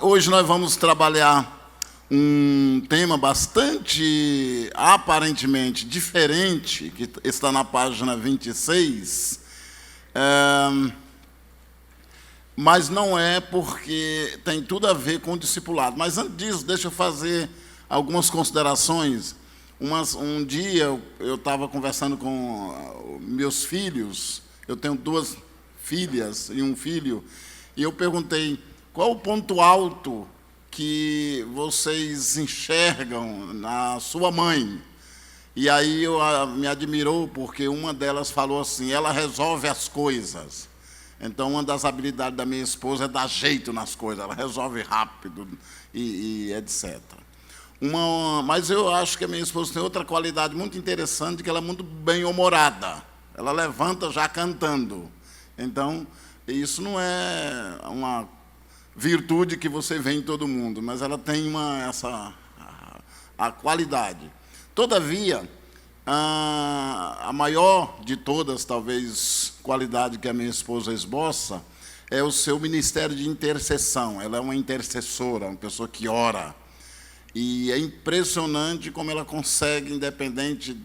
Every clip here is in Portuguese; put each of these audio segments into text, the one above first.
Hoje nós vamos trabalhar um tema bastante, aparentemente, diferente, que está na página 26, mas não é porque tem tudo a ver com o discipulado. Mas antes disso, deixa eu fazer algumas considerações. Um dia eu estava conversando com meus filhos, eu tenho 2 filhas e um filho, e eu perguntei: qual o ponto alto que vocês enxergam na sua mãe? E aí me admirou, porque uma delas falou assim: ela resolve as coisas. Então, uma das habilidades da minha esposa é dar jeito nas coisas, ela resolve rápido e etc. Mas eu acho que a minha esposa tem outra qualidade muito interessante, que ela é muito bem-humorada. Ela levanta já cantando. Então, isso não é uma virtude que você vê em todo mundo, mas ela tem a qualidade. Todavia, a maior de todas, talvez, qualidade que a minha esposa esboça é o seu ministério de intercessão. Ela é uma intercessora, uma pessoa que ora. E é impressionante como ela consegue, independente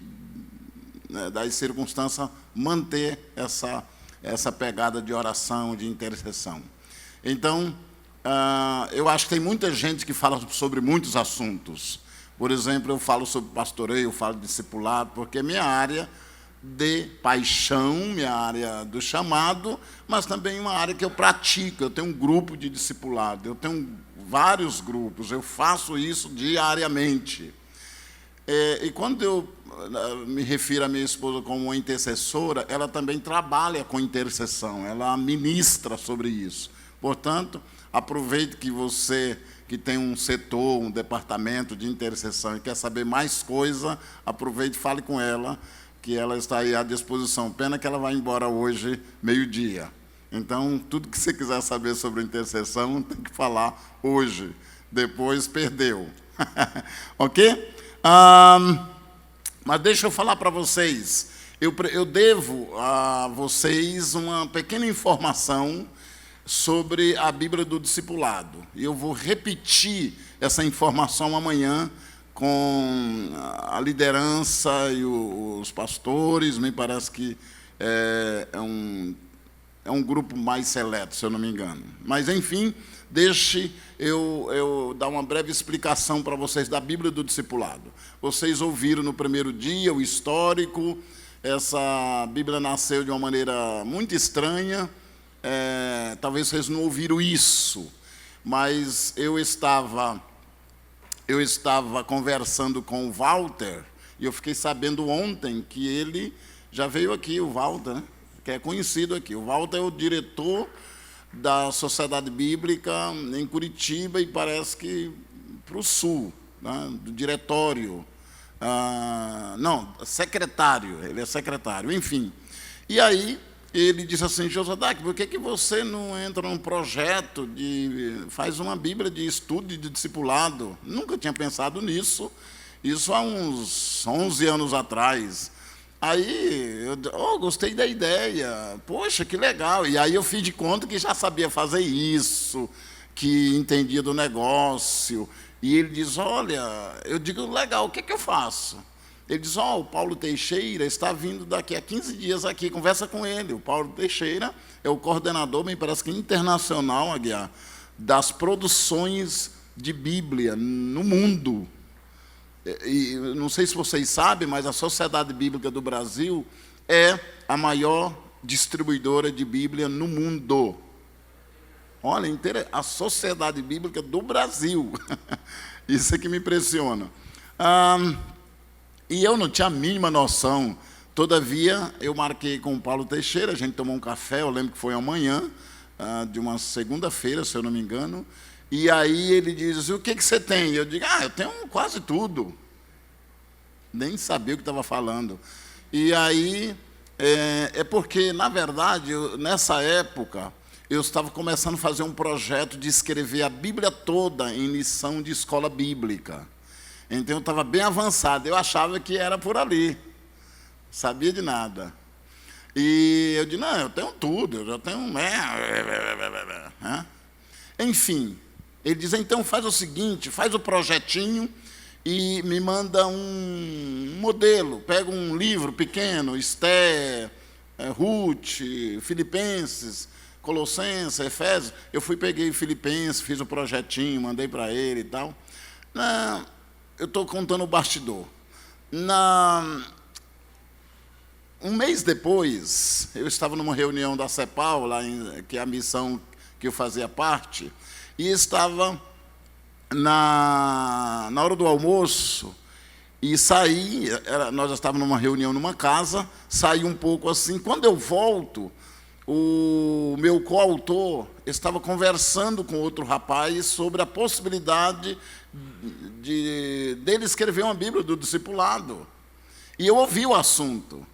das circunstâncias, manter essa pegada de oração, de intercessão. Então, eu acho que tem muita gente que fala sobre muitos assuntos. Por exemplo, eu falo sobre pastoreio, eu falo de discipulado, porque é minha área de paixão, minha área do chamado, mas também uma área que eu pratico. Eu tenho um grupo de discipulado, eu tenho vários grupos, eu faço isso diariamente. E quando eu me refiro à minha esposa como uma intercessora, ela também trabalha com intercessão, ela ministra sobre isso. Portanto, aproveite que você que tem um setor, um departamento de intercessão e quer saber mais coisa, aproveite e fale com ela, que ela está aí à disposição. Pena que ela vai embora hoje, meio-dia. Então, tudo que você quiser saber sobre intercessão, tem que falar hoje. Depois, perdeu. Ok? Mas deixa eu falar para vocês. Eu devo a vocês uma pequena informação sobre a Bíblia do Discipulado. E eu vou repetir essa informação amanhã com a liderança e os pastores. Me parece que é um grupo mais seleto, se eu não me engano. Mas, enfim, deixe eu dar uma breve explicação para vocês da Bíblia do Discipulado. Vocês ouviram no primeiro dia o histórico. Essa Bíblia nasceu de uma maneira muito estranha. Talvez vocês não ouviram isso, mas eu estava conversando com o Walter, e eu fiquei sabendo ontem que ele já veio aqui, o Walter, né? Que é conhecido aqui. O Walter é o diretor da Sociedade Bíblica em Curitiba e parece que para o sul, né? Do diretório. Secretário, ele é secretário, enfim. E aí ele disse assim: Josadak, por que você não entra num projeto faz uma Bíblia de estudo e de discipulado? Nunca tinha pensado nisso, isso há uns 11 anos atrás. Aí eu gostei da ideia, poxa, que legal. E aí eu fiz de conta que já sabia fazer isso, que entendia do negócio. E ele diz: olha, eu digo, legal, o que eu faço? Ele diz: o Paulo Teixeira está vindo daqui a 15 dias aqui, conversa com ele. O Paulo Teixeira é o coordenador, me parece que internacional, Aguiar, das produções de Bíblia no mundo. E não sei se vocês sabem, mas a Sociedade Bíblica do Brasil é a maior distribuidora de Bíblia no mundo. Olha, a Sociedade Bíblica do Brasil. Isso é que me impressiona. E eu não tinha a mínima noção. Todavia, eu marquei com o Paulo Teixeira, a gente tomou um café, eu lembro que foi amanhã, de uma segunda-feira, se eu não me engano. E aí ele diz: o que você tem? Eu digo: eu tenho quase tudo. Nem sabia o que estava falando. E aí, porque, na verdade, nessa época, eu estava começando a fazer um projeto de escrever a Bíblia toda em lição de escola bíblica. Então, eu estava bem avançado, eu achava que era por ali, sabia de nada. E eu disse: não, eu tenho tudo, eu já tenho... Enfim, ele diz, então faz o seguinte, faz o projetinho e me manda um modelo. Pega um livro pequeno, Esther, Ruth, Filipenses, Colossenses, Efésios. Eu peguei Filipenses, fiz o projetinho, mandei para ele e tal. Eu estou contando o bastidor. Um mês depois, eu estava numa reunião da CEPAL, que é a missão que eu fazia parte, e estava na hora do almoço, e saí, nós estávamos numa reunião numa casa, saí um pouco assim. Quando eu volto, o meu coautor estava conversando com outro rapaz sobre a possibilidade dele escrever uma Bíblia do discipulado. E eu ouvi o assunto.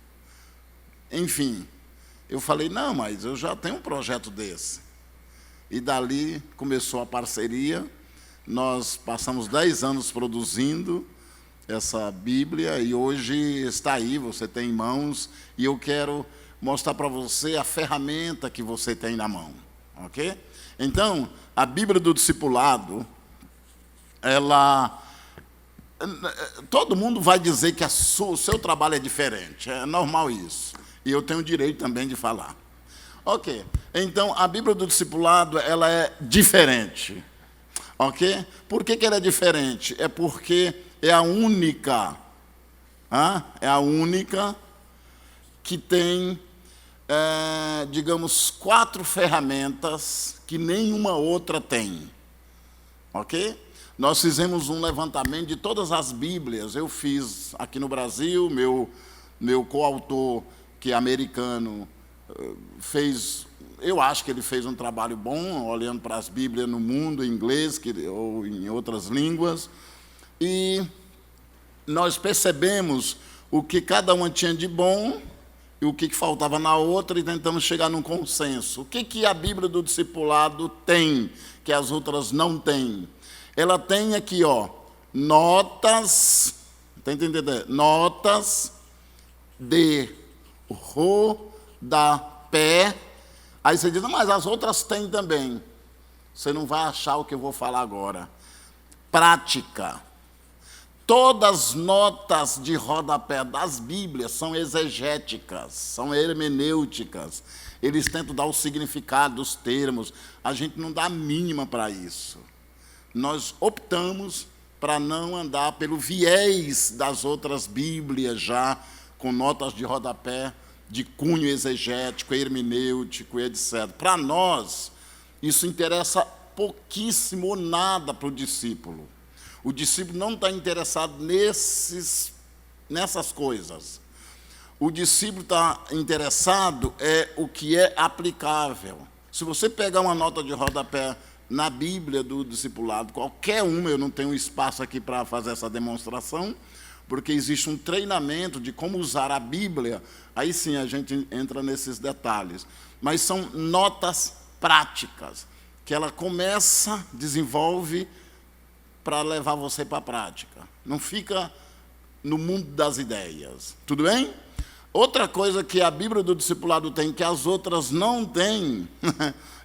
Enfim, eu falei, não, mas eu já tenho um projeto desse. E dali começou a parceria. Nós passamos 10 anos produzindo essa Bíblia e hoje está aí, você tem em mãos, e eu quero mostrar para você a ferramenta que você tem na mão, ok? Então, a Bíblia do Discipulado, todo mundo vai dizer que o seu trabalho é diferente, é normal isso, e eu tenho o direito também de falar. Ok, então, a Bíblia do Discipulado, ela é diferente, ok? Por que ela é diferente? É porque é a única que tem, digamos, 4 ferramentas que nenhuma outra tem, ok? Nós fizemos um levantamento de todas as Bíblias. Eu fiz aqui no Brasil, meu coautor, que é americano, fez, eu acho que ele fez um trabalho bom, olhando para as Bíblias no mundo, em inglês ou em outras línguas, e nós percebemos o que cada uma tinha de bom e o que faltava na outra, e tentamos chegar num consenso. O que a Bíblia do Discipulado tem, que as outras não têm? Ela tem aqui, notas, está entendendo? Notas de rodapé. Aí você diz, mas as outras têm também. Você não vai achar o que eu vou falar agora. Prática. Todas as notas de rodapé das Bíblias são exegéticas, são hermenêuticas. Eles tentam dar o significado dos termos. A gente não dá a mínima para isso. Nós optamos para não andar pelo viés das outras Bíblias, já com notas de rodapé, de cunho exegético, hermenêutico, etc. Para nós, isso interessa pouquíssimo ou nada para o discípulo. O discípulo não está interessado nessas coisas. O discípulo está interessado o que é aplicável. Se você pegar uma nota de rodapé na Bíblia do discipulado, qualquer uma, eu não tenho espaço aqui para fazer essa demonstração, porque existe um treinamento de como usar a Bíblia, aí sim a gente entra nesses detalhes. Mas são notas práticas, que ela começa, desenvolve, para levar você para a prática. Não fica no mundo das ideias. Tudo bem? Outra coisa que a Bíblia do Discipulado tem, que as outras não têm,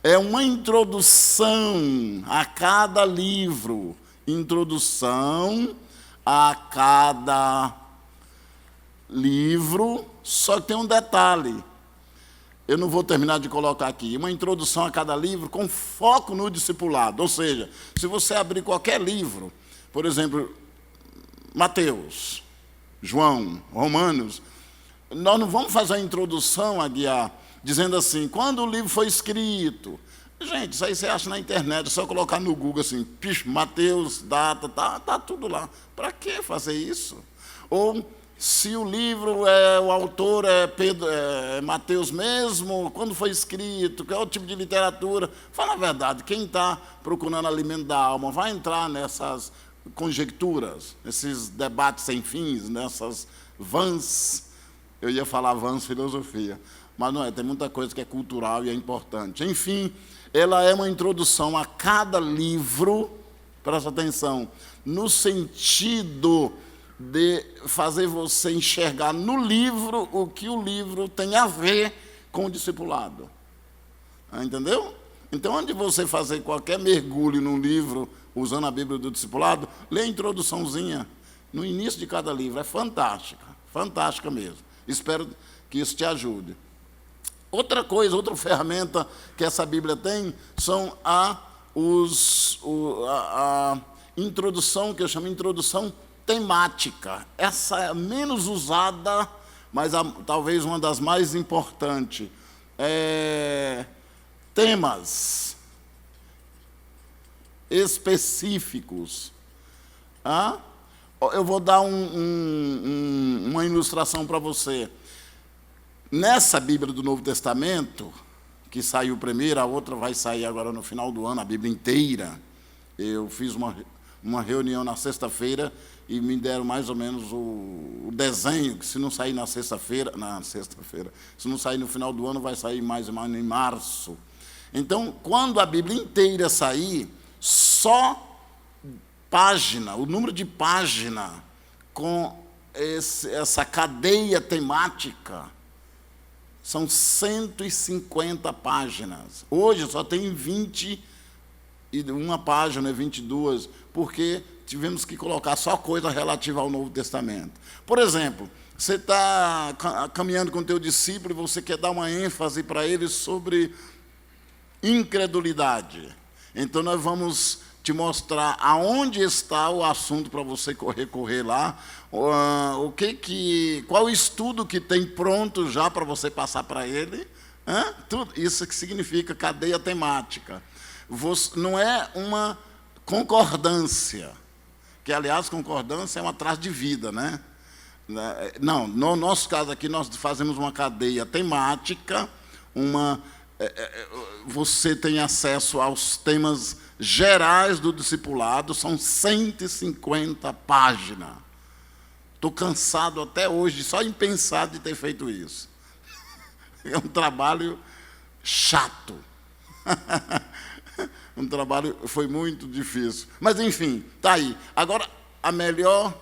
é uma introdução a cada livro. Introdução a cada livro, só que tem um detalhe. Eu não vou terminar de colocar aqui. Uma introdução a cada livro com foco no discipulado. Ou seja, se você abrir qualquer livro, por exemplo, Mateus, João, Romanos, nós não vamos fazer a introdução, Aguiar, dizendo assim, quando o livro foi escrito. Gente, isso aí você acha na internet, é só colocar no Google assim, Mateus, data, tá tudo lá. Para que fazer isso? Ou se o livro, o autor é Mateus mesmo, quando foi escrito, qual é o tipo de literatura? Fala a verdade, quem está procurando alimento da alma vai entrar nessas conjecturas, nesses debates sem fins, nessas vãs, eu ia falar vãs filosofia, mas não é, tem muita coisa que é cultural e é importante. Enfim, ela é uma introdução a cada livro, presta atenção, no sentido de fazer você enxergar no livro o que o livro tem a ver com o discipulado. Entendeu? Então, antes de você fazer qualquer mergulho num livro, usando a Bíblia do Discipulado, lê a introduçãozinha no início de cada livro. É fantástica, fantástica mesmo. Espero que isso te ajude. Outra coisa, outra ferramenta que essa Bíblia tem, são a introdução, que eu chamo de introdução temática. Essa é menos usada, mas talvez uma das mais importantes. Temas específicos. Eu vou dar uma ilustração para você. Nessa Bíblia do Novo Testamento, que saiu primeiro, a outra vai sair agora no final do ano, a Bíblia inteira. Eu fiz uma reunião na sexta-feira e me deram mais ou menos o desenho, que se não sair na sexta-feira, se não sair no final do ano, vai sair mais ou menos em março. Então, quando a Bíblia inteira sair, só página, o número de página com essa cadeia temática, são 150 páginas. Hoje só tem 21 página, 22, porque tivemos que colocar só coisa relativa ao Novo Testamento. Por exemplo, você está caminhando com o teu discípulo e você quer dar uma ênfase para ele sobre incredulidade. Então, nós vamos te mostrar aonde está o assunto para você recorrer lá, qual o estudo que tem pronto já para você passar para ele. Tudo isso que significa cadeia temática. Não é uma concordância, que, aliás, concordância é um atraso de vida, né? Não, no nosso caso aqui, nós fazemos uma cadeia temática, você tem acesso aos temas gerais do discipulado, são 150 páginas. Estou cansado até hoje, só em pensar de ter feito isso. É um trabalho chato. Um trabalho foi muito difícil. Mas, enfim, está aí. Agora, a melhor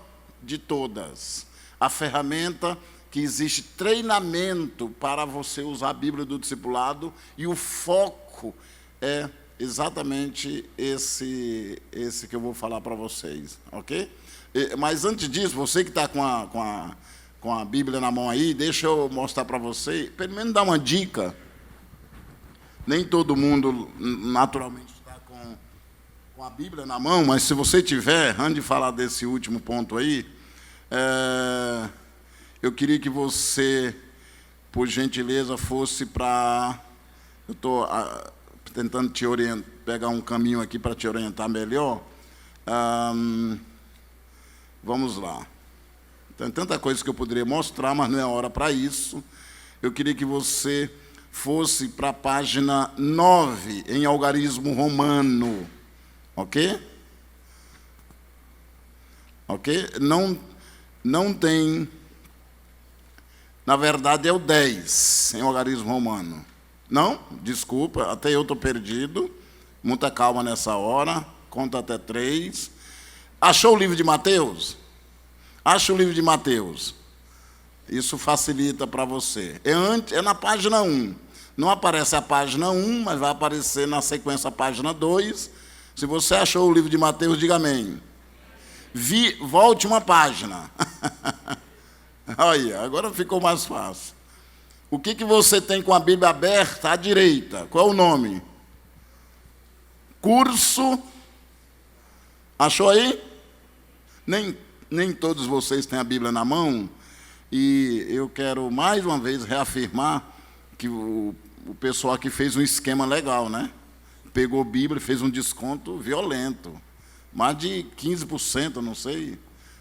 de todas, a ferramenta que existe treinamento para você usar a Bíblia do Discipulado, e o foco é exatamente esse que eu vou falar para vocês, ok? Mas antes disso, você que está com a Bíblia na mão aí, deixa eu mostrar para você, pelo menos dar uma dica. Nem todo mundo, naturalmente, está com a Bíblia na mão, mas se você tiver, antes de falar desse último ponto aí, eu queria que você, por gentileza, fosse para... Eu estou tentando te orientar, pegar um caminho aqui para te orientar melhor. Vamos lá. Tem tanta coisa que eu poderia mostrar, mas não é hora para isso. Eu queria que você fosse para a página 9, em algarismo romano. Ok? Ok? Não tem... Na verdade, é o 10, em algarismo romano. Não? Desculpa, até eu estou perdido. Muita calma nessa hora. Conta até 3. Achou o livro de Mateus? Acha o livro de Mateus. Isso facilita para você. É na página 1. Não aparece a página 1, mas vai aparecer na sequência a página 2. Se você achou o livro de Mateus, diga amém. Volte uma página. Olha, agora ficou mais fácil. O que você tem com a Bíblia aberta à direita? Qual é o nome? Curso. Achou aí? Nem todos vocês têm a Bíblia na mão. E eu quero, mais uma vez, reafirmar que o pessoal aqui fez um esquema legal, né? Pegou a Bíblia e fez um desconto violento. Mais de 15%, não sei.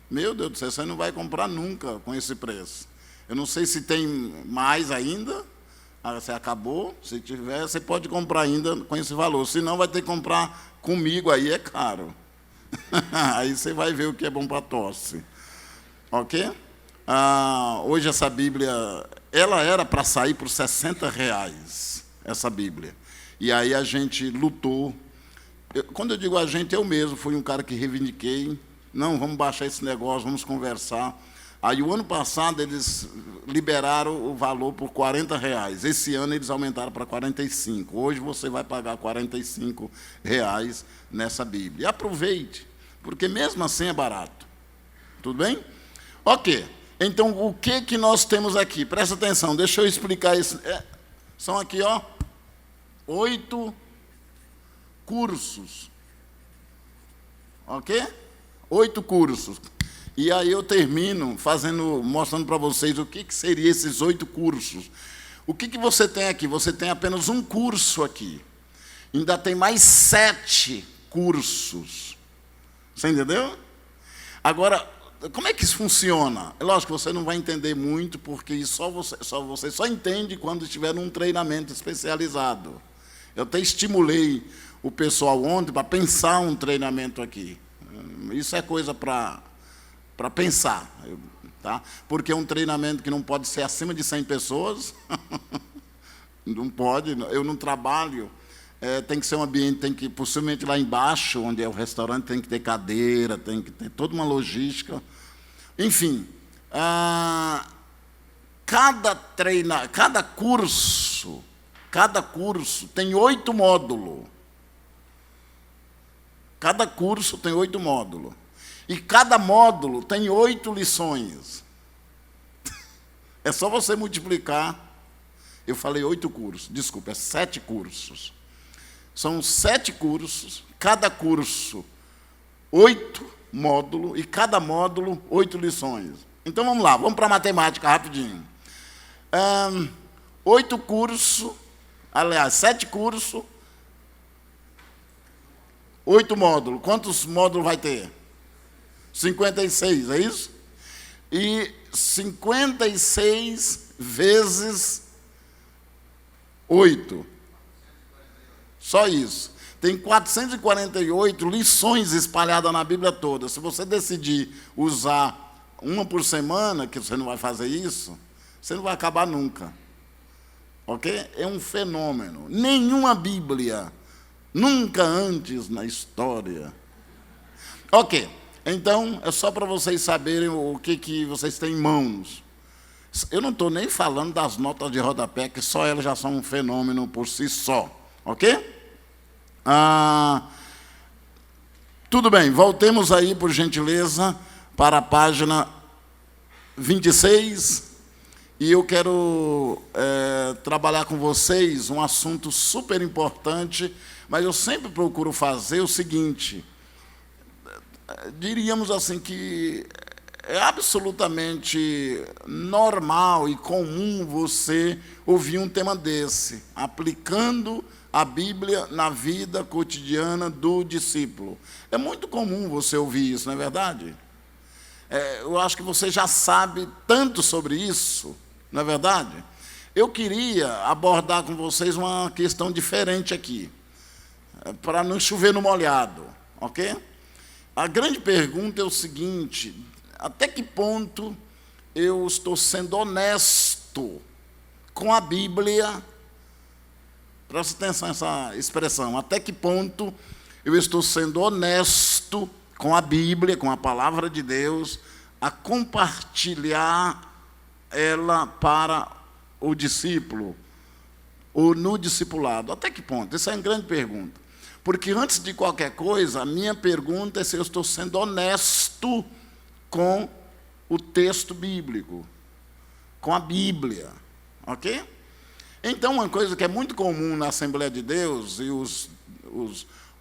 Meu Deus do céu, você não vai comprar nunca com esse preço. Eu não sei se tem mais ainda. Você acabou. Se tiver, você pode comprar ainda com esse valor. Se não, vai ter que comprar comigo, aí é caro. Aí você vai ver o que é bom para tosse. Ok? Hoje essa Bíblia, ela era para sair por R$60, essa Bíblia. E aí a gente lutou. Quando eu digo a gente, eu mesmo fui um cara que reivindiquei. Não, vamos baixar esse negócio, vamos conversar. Aí, o ano passado, eles liberaram o valor por R$ 40. Esse ano, eles aumentaram para 45. Hoje, você vai pagar R$ 45 nessa Bíblia. E aproveite, porque mesmo assim é barato. Tudo bem? Ok. Então, o que nós temos aqui? Presta atenção, deixa eu explicar isso. São aqui, 8 cursos. Ok? 8 cursos. E aí eu termino mostrando para vocês o que seriam esses 8 cursos. O que você tem aqui? Você tem apenas um curso aqui. Ainda tem mais 7 cursos. Você entendeu? Agora, como é que isso funciona? É lógico que você não vai entender muito, porque você só entende quando estiver num treinamento especializado. Eu até estimulei o pessoal ontem para pensar um treinamento aqui. Isso é coisa para pensar, tá? Porque é um treinamento que não pode ser acima de 100 pessoas. Não pode, eu não trabalho. Tem que ser um ambiente, tem que, possivelmente lá embaixo, onde é o restaurante, tem que ter cadeira, tem que ter toda uma logística. Enfim, cada curso tem 8 módulos. Cada curso tem 8 módulos. E cada módulo tem 8 lições. É só você multiplicar. Eu falei 8 cursos, desculpa, é 7 cursos. São 7 cursos, cada curso 8 módulos, e cada módulo 8 lições. Então vamos lá, vamos para a matemática rapidinho. 8 cursos, aliás, 7 cursos, 8 módulos. Quantos módulos vai ter? 56, é isso? E 56 vezes 8. Só isso. Tem 448 lições espalhadas na Bíblia toda. Se você decidir usar uma por semana, que você não vai fazer isso, você não vai acabar nunca. Ok? É um fenômeno. Nenhuma Bíblia, nunca antes na história. Ok. Então, é só para vocês saberem o que vocês têm em mãos. Eu não estou nem falando das notas de rodapé, que só elas já são um fenômeno por si só. Ok? Tudo bem, voltemos aí, por gentileza, para a página 26. E eu quero trabalhar com vocês um assunto super importante, mas eu sempre procuro fazer o seguinte. Diríamos assim que é absolutamente normal e comum você ouvir um tema desse, aplicando a Bíblia na vida cotidiana do discípulo. É muito comum você ouvir isso, não é verdade? Eu acho que você já sabe tanto sobre isso, não é verdade? Eu queria abordar com vocês uma questão diferente aqui, para não chover no molhado, ok? A grande pergunta é o seguinte: até que ponto eu estou sendo honesto com a Bíblia? Presta atenção nessa expressão. Até que ponto eu estou sendo honesto com a Bíblia, com a palavra de Deus, a compartilhar ela para o discípulo, ou no discipulado? Até que ponto? Essa é uma grande pergunta. Porque, antes de qualquer coisa, a minha pergunta é se eu estou sendo honesto com o texto bíblico, com a Bíblia, ok? Então, uma coisa que é muito comum na Assembleia de Deus, e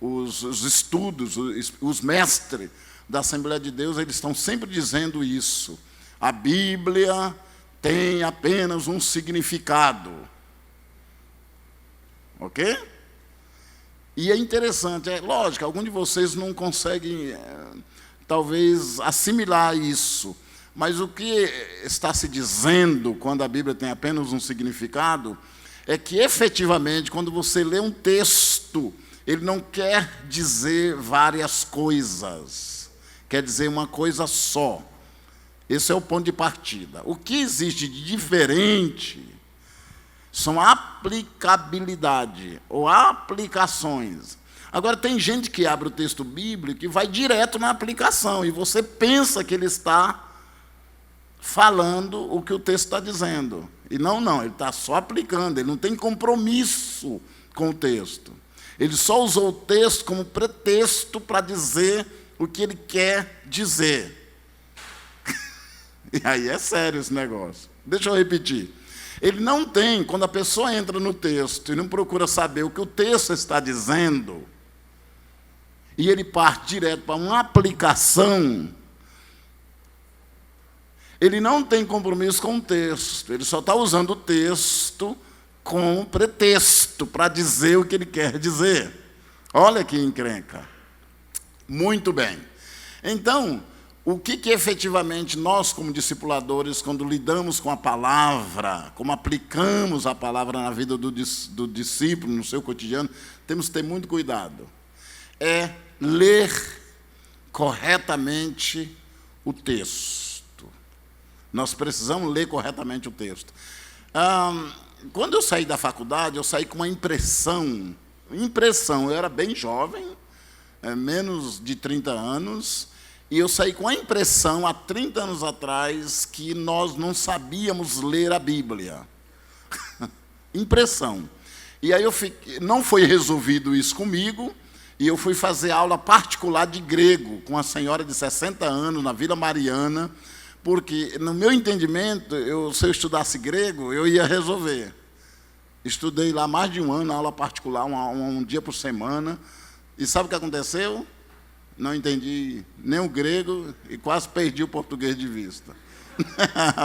os estudos, os mestres da Assembleia de Deus, eles estão sempre dizendo isso. A Bíblia tem apenas um significado, ok? E é interessante, lógico, alguns de vocês não conseguem, talvez, assimilar isso, mas o que está se dizendo quando a Bíblia tem apenas um significado é que, efetivamente, quando você lê um texto, ele não quer dizer várias coisas, quer dizer uma coisa só. Esse é o ponto de partida. O que existe de diferente são aplicabilidade, ou aplicações. Agora, tem gente que abre o texto bíblico e vai direto na aplicação, e você pensa que ele está falando o que o texto está dizendo. E não, ele está só aplicando, ele não tem compromisso com o texto. Ele só usou o texto como pretexto para dizer o que ele quer dizer. E aí é sério esse negócio. Deixa eu repetir. Ele não tem, quando a pessoa entra no texto e não procura saber o que o texto está dizendo, e ele parte direto para uma aplicação, ele não tem compromisso com o texto, ele só está usando o texto como pretexto para dizer o que ele quer dizer. Olha que encrenca. Muito bem. Então, o que efetivamente nós, como discipuladores, quando lidamos com a palavra, como aplicamos a palavra na vida do discípulo, no seu cotidiano, temos que ter muito cuidado. É ler corretamente o texto. Nós precisamos ler corretamente o texto. Quando eu saí da faculdade, eu saí com uma impressão, eu era bem jovem, menos de 30 anos, e eu saí com a impressão, há 30 anos atrás, que nós não sabíamos ler a Bíblia. Impressão. E aí não foi resolvido isso comigo, e eu fui fazer aula particular de grego com uma senhora de 60 anos, na Vila Mariana, porque, no meu entendimento, se eu estudasse grego, eu ia resolver. Estudei lá mais de um ano, aula particular, um dia por semana, e sabe o que aconteceu? Não entendi nem o grego e quase perdi o português de vista.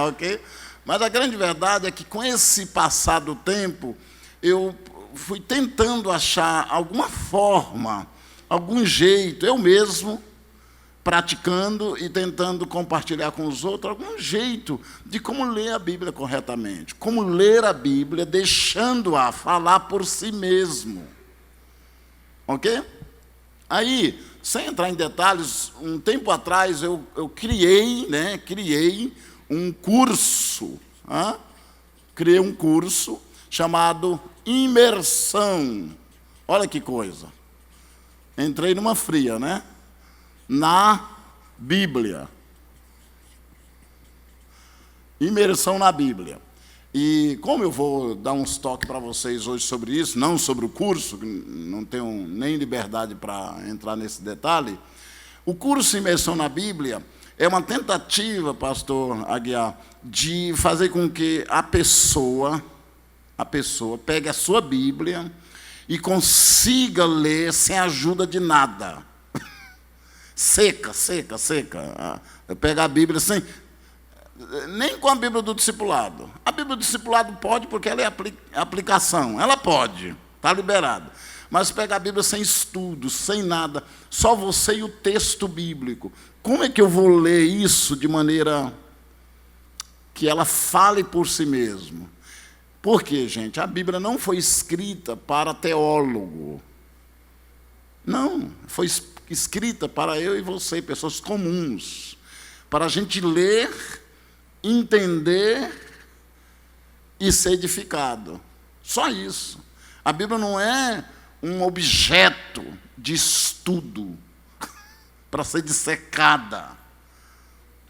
Ok? Mas a grande verdade é que, com esse passar do tempo, eu fui tentando achar alguma forma, algum jeito, eu mesmo, praticando e tentando compartilhar com os outros algum jeito de como ler a Bíblia corretamente, como ler a Bíblia deixando-a falar por si mesmo. Ok? Aí, sem entrar em detalhes, um tempo atrás eu criei um curso, criei um curso chamado Imersão. Olha que coisa. Entrei numa fria, né? Na Bíblia. Imersão na Bíblia. E como eu vou dar uns toques para vocês hoje sobre isso, não sobre o curso, não tenho nem liberdade para entrar nesse detalhe, o curso Imersão na Bíblia é uma tentativa, pastor Aguiar, de fazer com que a pessoa pegue a sua Bíblia e consiga ler sem ajuda de nada. Seca. Pegar a Bíblia sem... Nem com a Bíblia do discipulado. A Bíblia do discipulado pode, porque ela é aplicação. Ela pode, está liberada. Mas pegar a Bíblia sem estudo, sem nada, só você e o texto bíblico. Como é que eu vou ler isso de maneira que ela fale por si mesmo? Por quê, gente? A Bíblia não foi escrita para teólogo. Não, foi escrita para eu e você, pessoas comuns. Para a gente ler, entender e ser edificado. Só isso. A Bíblia não é um objeto de estudo para ser dissecada.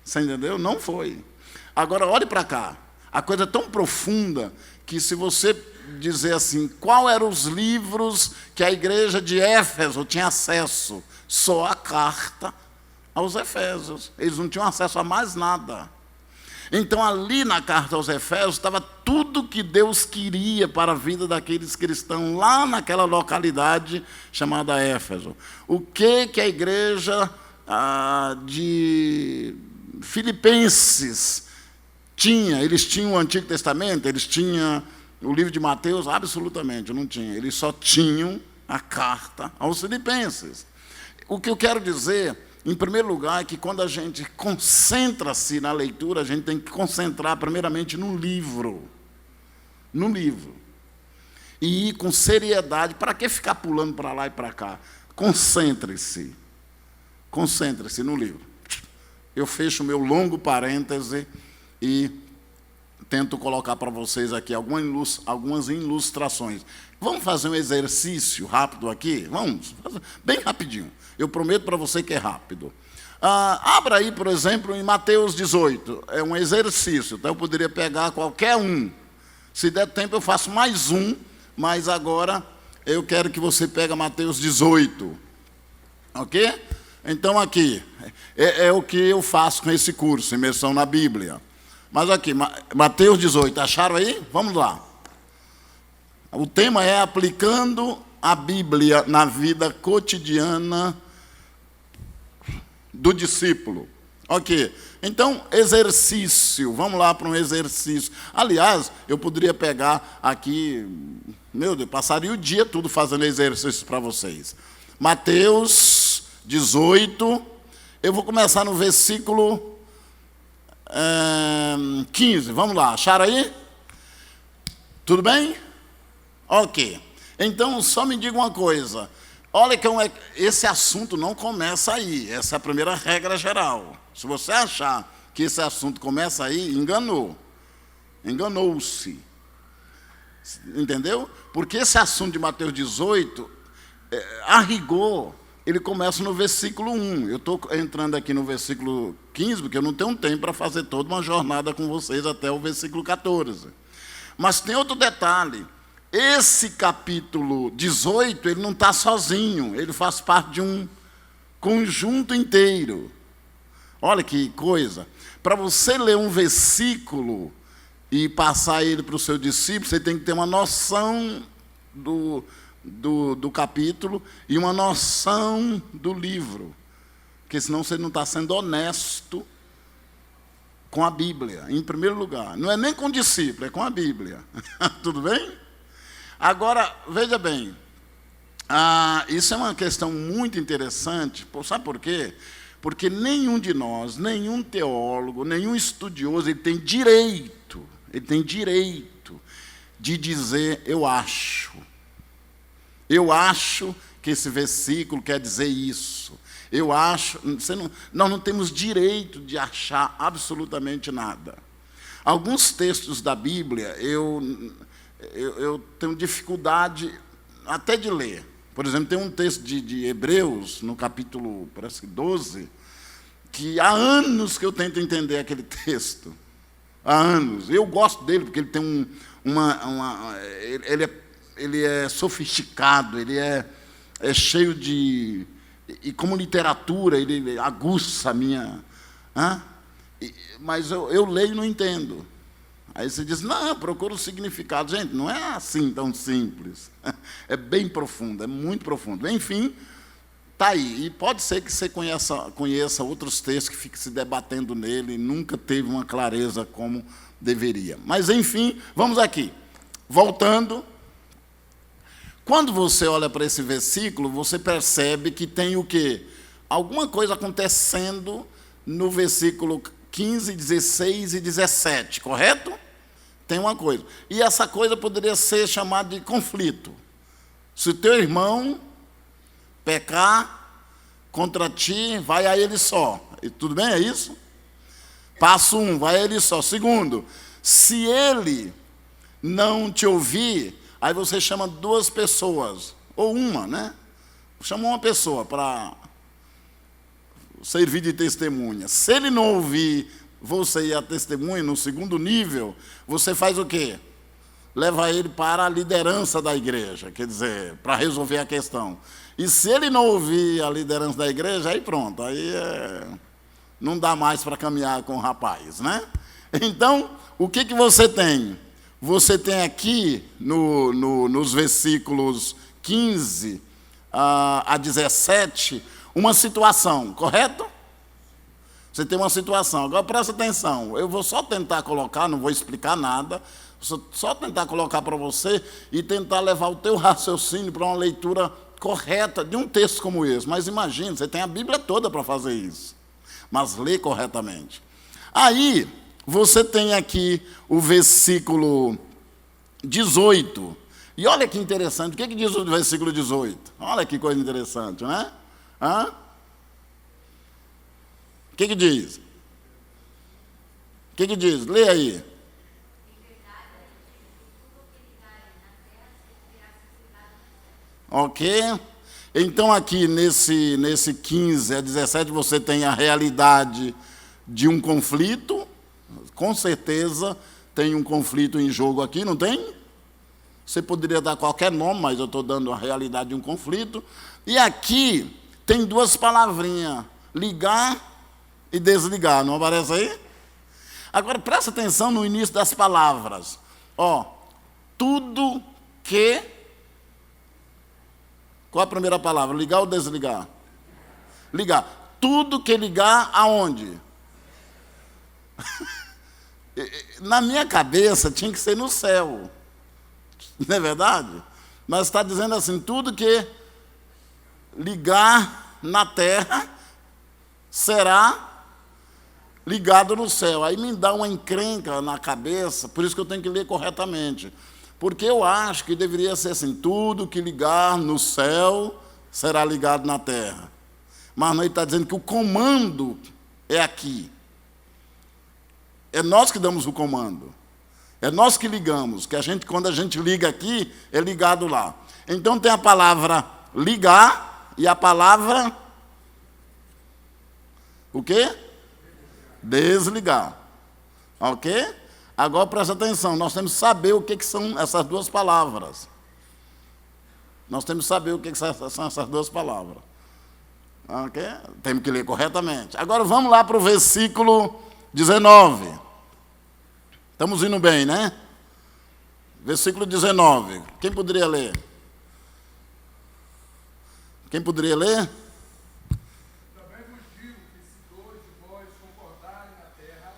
Você entendeu? Não foi. Agora, olhe para cá. A coisa é tão profunda que, se você dizer assim, qual eram os livros que a igreja de Éfeso tinha acesso? Só a carta aos Efésios. Eles não tinham acesso a mais nada. Então, ali na carta aos Efésios, estava tudo que Deus queria para a vida daqueles cristãos, lá naquela localidade chamada Éfeso. O que a igreja de Filipenses tinha? Eles tinham o Antigo Testamento, eles tinham o livro de Mateus? Absolutamente, não tinha. Eles só tinham a carta aos Filipenses. O que eu quero dizer, em primeiro lugar, é que quando a gente concentra-se na leitura, a gente tem que concentrar primeiramente no livro. No livro. E ir com seriedade. Para que ficar pulando para lá e para cá? Concentre-se. Concentre-se no livro. Eu fecho o meu longo parêntese e tento colocar para vocês aqui algumas ilustrações. Vamos fazer um exercício rápido aqui? Vamos fazer bem rapidinho. Eu prometo para você que é rápido. Abra aí, por exemplo, em Mateus 18. É um exercício, então eu poderia pegar qualquer um. Se der tempo, eu faço mais um, mas agora eu quero que você pegue Mateus 18. Ok? Então, aqui, é o que eu faço com esse curso, Imersão na Bíblia. Mas aqui, Mateus 18, acharam aí? Vamos lá. O tema é aplicando a Bíblia na vida cotidiana do discípulo. Ok. Então, exercício. Vamos lá para um exercício. Aliás, eu poderia pegar aqui, meu Deus, passaria o dia todo fazendo exercício para vocês. Mateus 18. Eu vou começar no versículo 15. Vamos lá. Acharam aí? Tudo bem? Ok. Então, só me diga uma coisa. Olha que esse assunto não começa aí. Essa é a primeira regra geral. Se você achar que esse assunto começa aí, enganou-se. Entendeu? Porque esse assunto de Mateus 18, a rigor, ele começa no versículo 1. Eu estou entrando aqui no versículo 15, porque eu não tenho tempo para fazer toda uma jornada com vocês até o versículo 14. Mas tem outro detalhe. Esse capítulo 18, ele não está sozinho, ele faz parte de um conjunto inteiro. Olha que coisa. Para você ler um versículo e passar ele para o seu discípulo, você tem que ter uma noção do capítulo e uma noção do livro. Porque senão você não está sendo honesto com a Bíblia, em primeiro lugar. Não é nem com o discípulo, é com a Bíblia. Tudo bem? Agora, veja bem, isso é uma questão muito interessante. Sabe por quê? Porque nenhum de nós, nenhum teólogo, nenhum estudioso, ele tem direito de dizer, eu acho que esse versículo quer dizer isso. Eu acho, nós não temos direito de achar absolutamente nada. Alguns textos da Bíblia, eu tenho dificuldade até de ler. Por exemplo, tem um texto de Hebreus, no capítulo, parece que 12, que há anos que eu tento entender aquele texto. Há anos. Eu gosto dele, porque ele tem ele é sofisticado, ele é cheio de... E como literatura, ele aguça a minha... Mas eu leio e não entendo. Aí você diz, não, procura o significado. Gente, não é assim tão simples. É bem profundo, é muito profundo. Enfim, está aí. E pode ser que você conheça outros textos que fique se debatendo nele e nunca teve uma clareza como deveria. Mas, enfim, vamos aqui. Voltando. Quando você olha para esse versículo, você percebe que tem o quê? Alguma coisa acontecendo no versículo 15, 16 e 17, correto? Tem uma coisa. E essa coisa poderia ser chamada de conflito. Se o teu irmão pecar contra ti, vai a ele só. E tudo bem, é isso? Passo 1, vai a ele só. Segundo, se ele não te ouvir, aí você chama 2 pessoas, ou uma, né? Chama uma pessoa para servir de testemunha. Se ele não ouvir você e a testemunha, no segundo nível, você faz o quê? Leva ele para a liderança da igreja, quer dizer, para resolver a questão. E se ele não ouvir a liderança da igreja, aí pronto, aí não dá mais para caminhar com o rapaz, né? Então, o que você tem? Você tem aqui, nos versículos 15 a 17, uma situação, correto? Você tem uma situação. Agora, presta atenção. Eu vou só tentar colocar, não vou explicar nada, só tentar colocar para você e tentar levar o teu raciocínio para uma leitura correta de um texto como esse. Mas imagina, você tem a Bíblia toda para fazer isso. Mas lê corretamente. Aí, você tem aqui o versículo 18. E olha que interessante. O que diz o versículo 18? Olha que coisa interessante, né? O que diz? O que diz? Lê aí. Ok? Então, aqui nesse 15 a 17, você tem a realidade de um conflito. Com certeza tem um conflito em jogo aqui, não tem? Você poderia dar qualquer nome, mas eu estou dando a realidade de um conflito. E aqui tem duas palavrinhas, ligar e desligar, não aparece aí? Agora, presta atenção no início das palavras. Tudo que... Qual a primeira palavra? Ligar ou desligar? Ligar. Tudo que ligar aonde? Na minha cabeça tinha que ser no céu. Não é verdade? Mas está dizendo assim, tudo que ligar na terra será ligado no céu. Aí me dá uma encrenca na cabeça, por isso que eu tenho que ler corretamente. Porque eu acho que deveria ser assim, tudo que ligar no céu será ligado na terra. Mas não, ele está dizendo que o comando é aqui. É nós que damos o comando. É nós que ligamos, que quando a gente liga aqui, é ligado lá. Então tem a palavra ligar e a palavra o quê? Desligar. Ok? Agora presta atenção, nós temos que saber o que são essas duas palavras. Nós temos que saber o que são essas duas palavras. Ok? Temos que ler corretamente. Agora vamos lá para o versículo 19. Estamos indo bem, né? Versículo 19. Quem poderia ler? Quem poderia ler? Também vos digo que se dois de vós concordarem na terra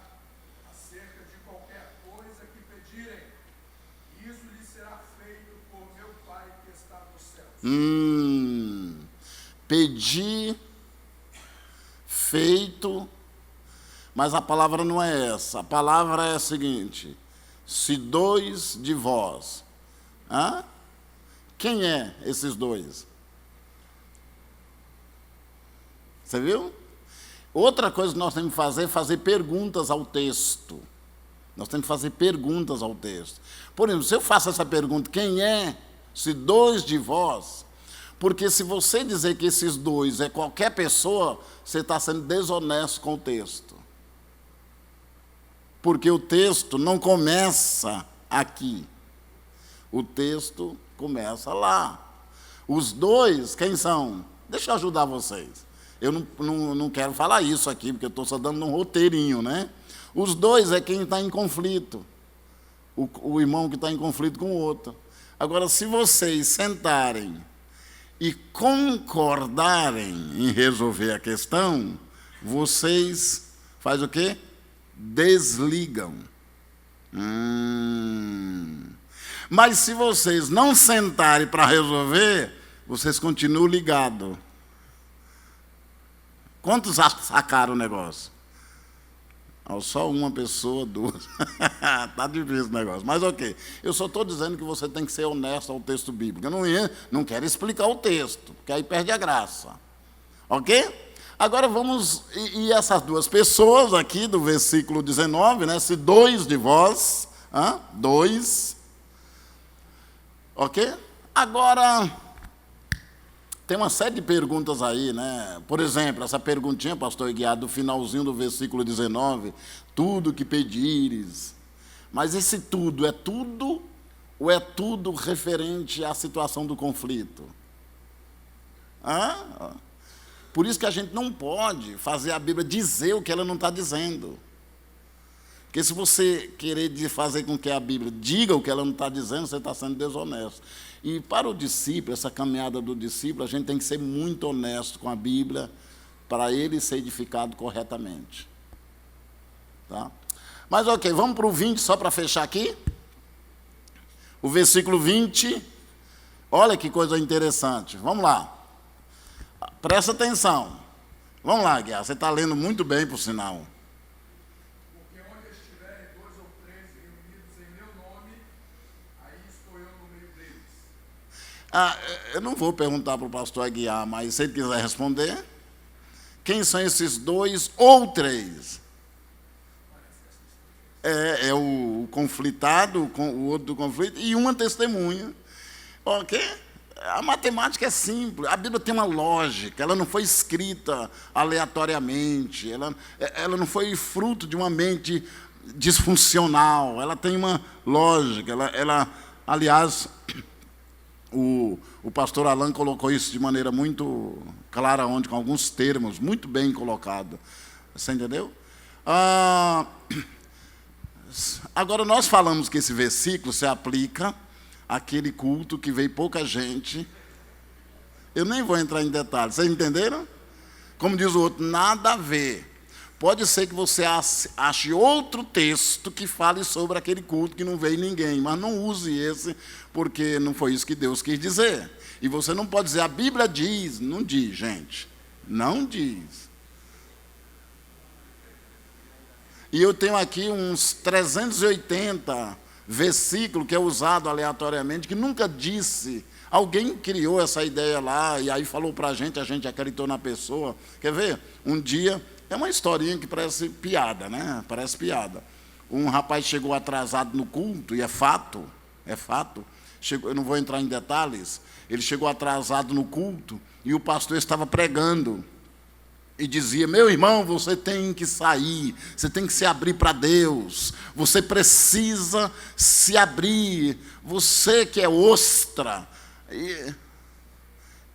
acerca de qualquer coisa que pedirem, isso lhes será feito por meu Pai que está nos céus. Pedir, feito, mas a palavra não é essa. A palavra é a seguinte: se dois de vós. Quem é esses dois? Você viu? Outra coisa que nós temos que fazer é fazer perguntas ao texto. Nós temos que fazer perguntas ao texto. Por exemplo, se eu faço essa pergunta, quem é? Se dois de vós. Porque se você dizer que esses dois é qualquer pessoa, você está sendo desonesto com o texto. Porque o texto não começa aqui. O texto começa lá. Os dois, quem são? Deixa eu ajudar vocês. Eu não quero falar isso aqui, porque eu estou só dando um roteirinho, né? Os dois é quem está em conflito. O irmão que está em conflito com o outro. Agora, se vocês sentarem e concordarem em resolver a questão, vocês fazem o quê? Desligam. Mas se vocês não sentarem para resolver, vocês continuam ligados. Quantos sacaram o negócio? Só uma pessoa, duas. Está difícil o negócio, mas ok. Eu só estou dizendo que você tem que ser honesto ao texto bíblico. Eu não quero explicar o texto, porque aí perde a graça. Ok? Agora vamos... E essas duas pessoas aqui do versículo 19, né? Se dois de vós... Dois. Ok? Agora... Tem uma série de perguntas aí, né? Por exemplo, essa perguntinha, pastor Guiado, do finalzinho do versículo 19, tudo que pedires. Mas esse tudo é tudo ou é tudo referente à situação do conflito? Por isso que a gente não pode fazer a Bíblia dizer o que ela não está dizendo. Porque se você querer fazer com que a Bíblia diga o que ela não está dizendo, você está sendo desonesto. E para o discípulo, essa caminhada do discípulo, a gente tem que ser muito honesto com a Bíblia para ele ser edificado corretamente. Tá? Mas ok, vamos para o 20, só para fechar aqui. O versículo 20, olha que coisa interessante. Vamos lá. Presta atenção. Vamos lá, Guiá, você está lendo muito bem, por sinal. Eu não vou perguntar para o pastor Aguiar, mas se ele quiser responder, quem são esses dois ou três? É o conflitado, o outro do conflito, e uma testemunha. Ok? A matemática é simples, a Bíblia tem uma lógica, ela não foi escrita aleatoriamente, ela não foi fruto de uma mente disfuncional, ela tem uma lógica. Aliás, o pastor Alan colocou isso de maneira muito clara ontem, com alguns termos, muito bem colocado. Você entendeu? Agora, nós falamos que esse versículo se aplica àquele culto que veio pouca gente. Eu nem vou entrar em detalhes, vocês entenderam? Como diz o outro, nada a ver. Pode ser que você ache outro texto que fale sobre aquele culto que não veio ninguém, mas não use esse, porque não foi isso que Deus quis dizer. E você não pode dizer, a Bíblia diz. Não diz, gente. Não diz. E eu tenho aqui uns 380 versículos que é usado aleatoriamente, que nunca disse. Alguém criou essa ideia lá, e aí falou para a gente acreditou na pessoa. Quer ver? Um dia, é uma historinha que parece piada, né? Parece piada. Um rapaz chegou atrasado no culto, e é fato. Eu não vou entrar em detalhes. Ele chegou atrasado no culto, e o pastor estava pregando. E dizia, meu irmão, você tem que sair, você tem que se abrir para Deus, você precisa se abrir, você que é ostra.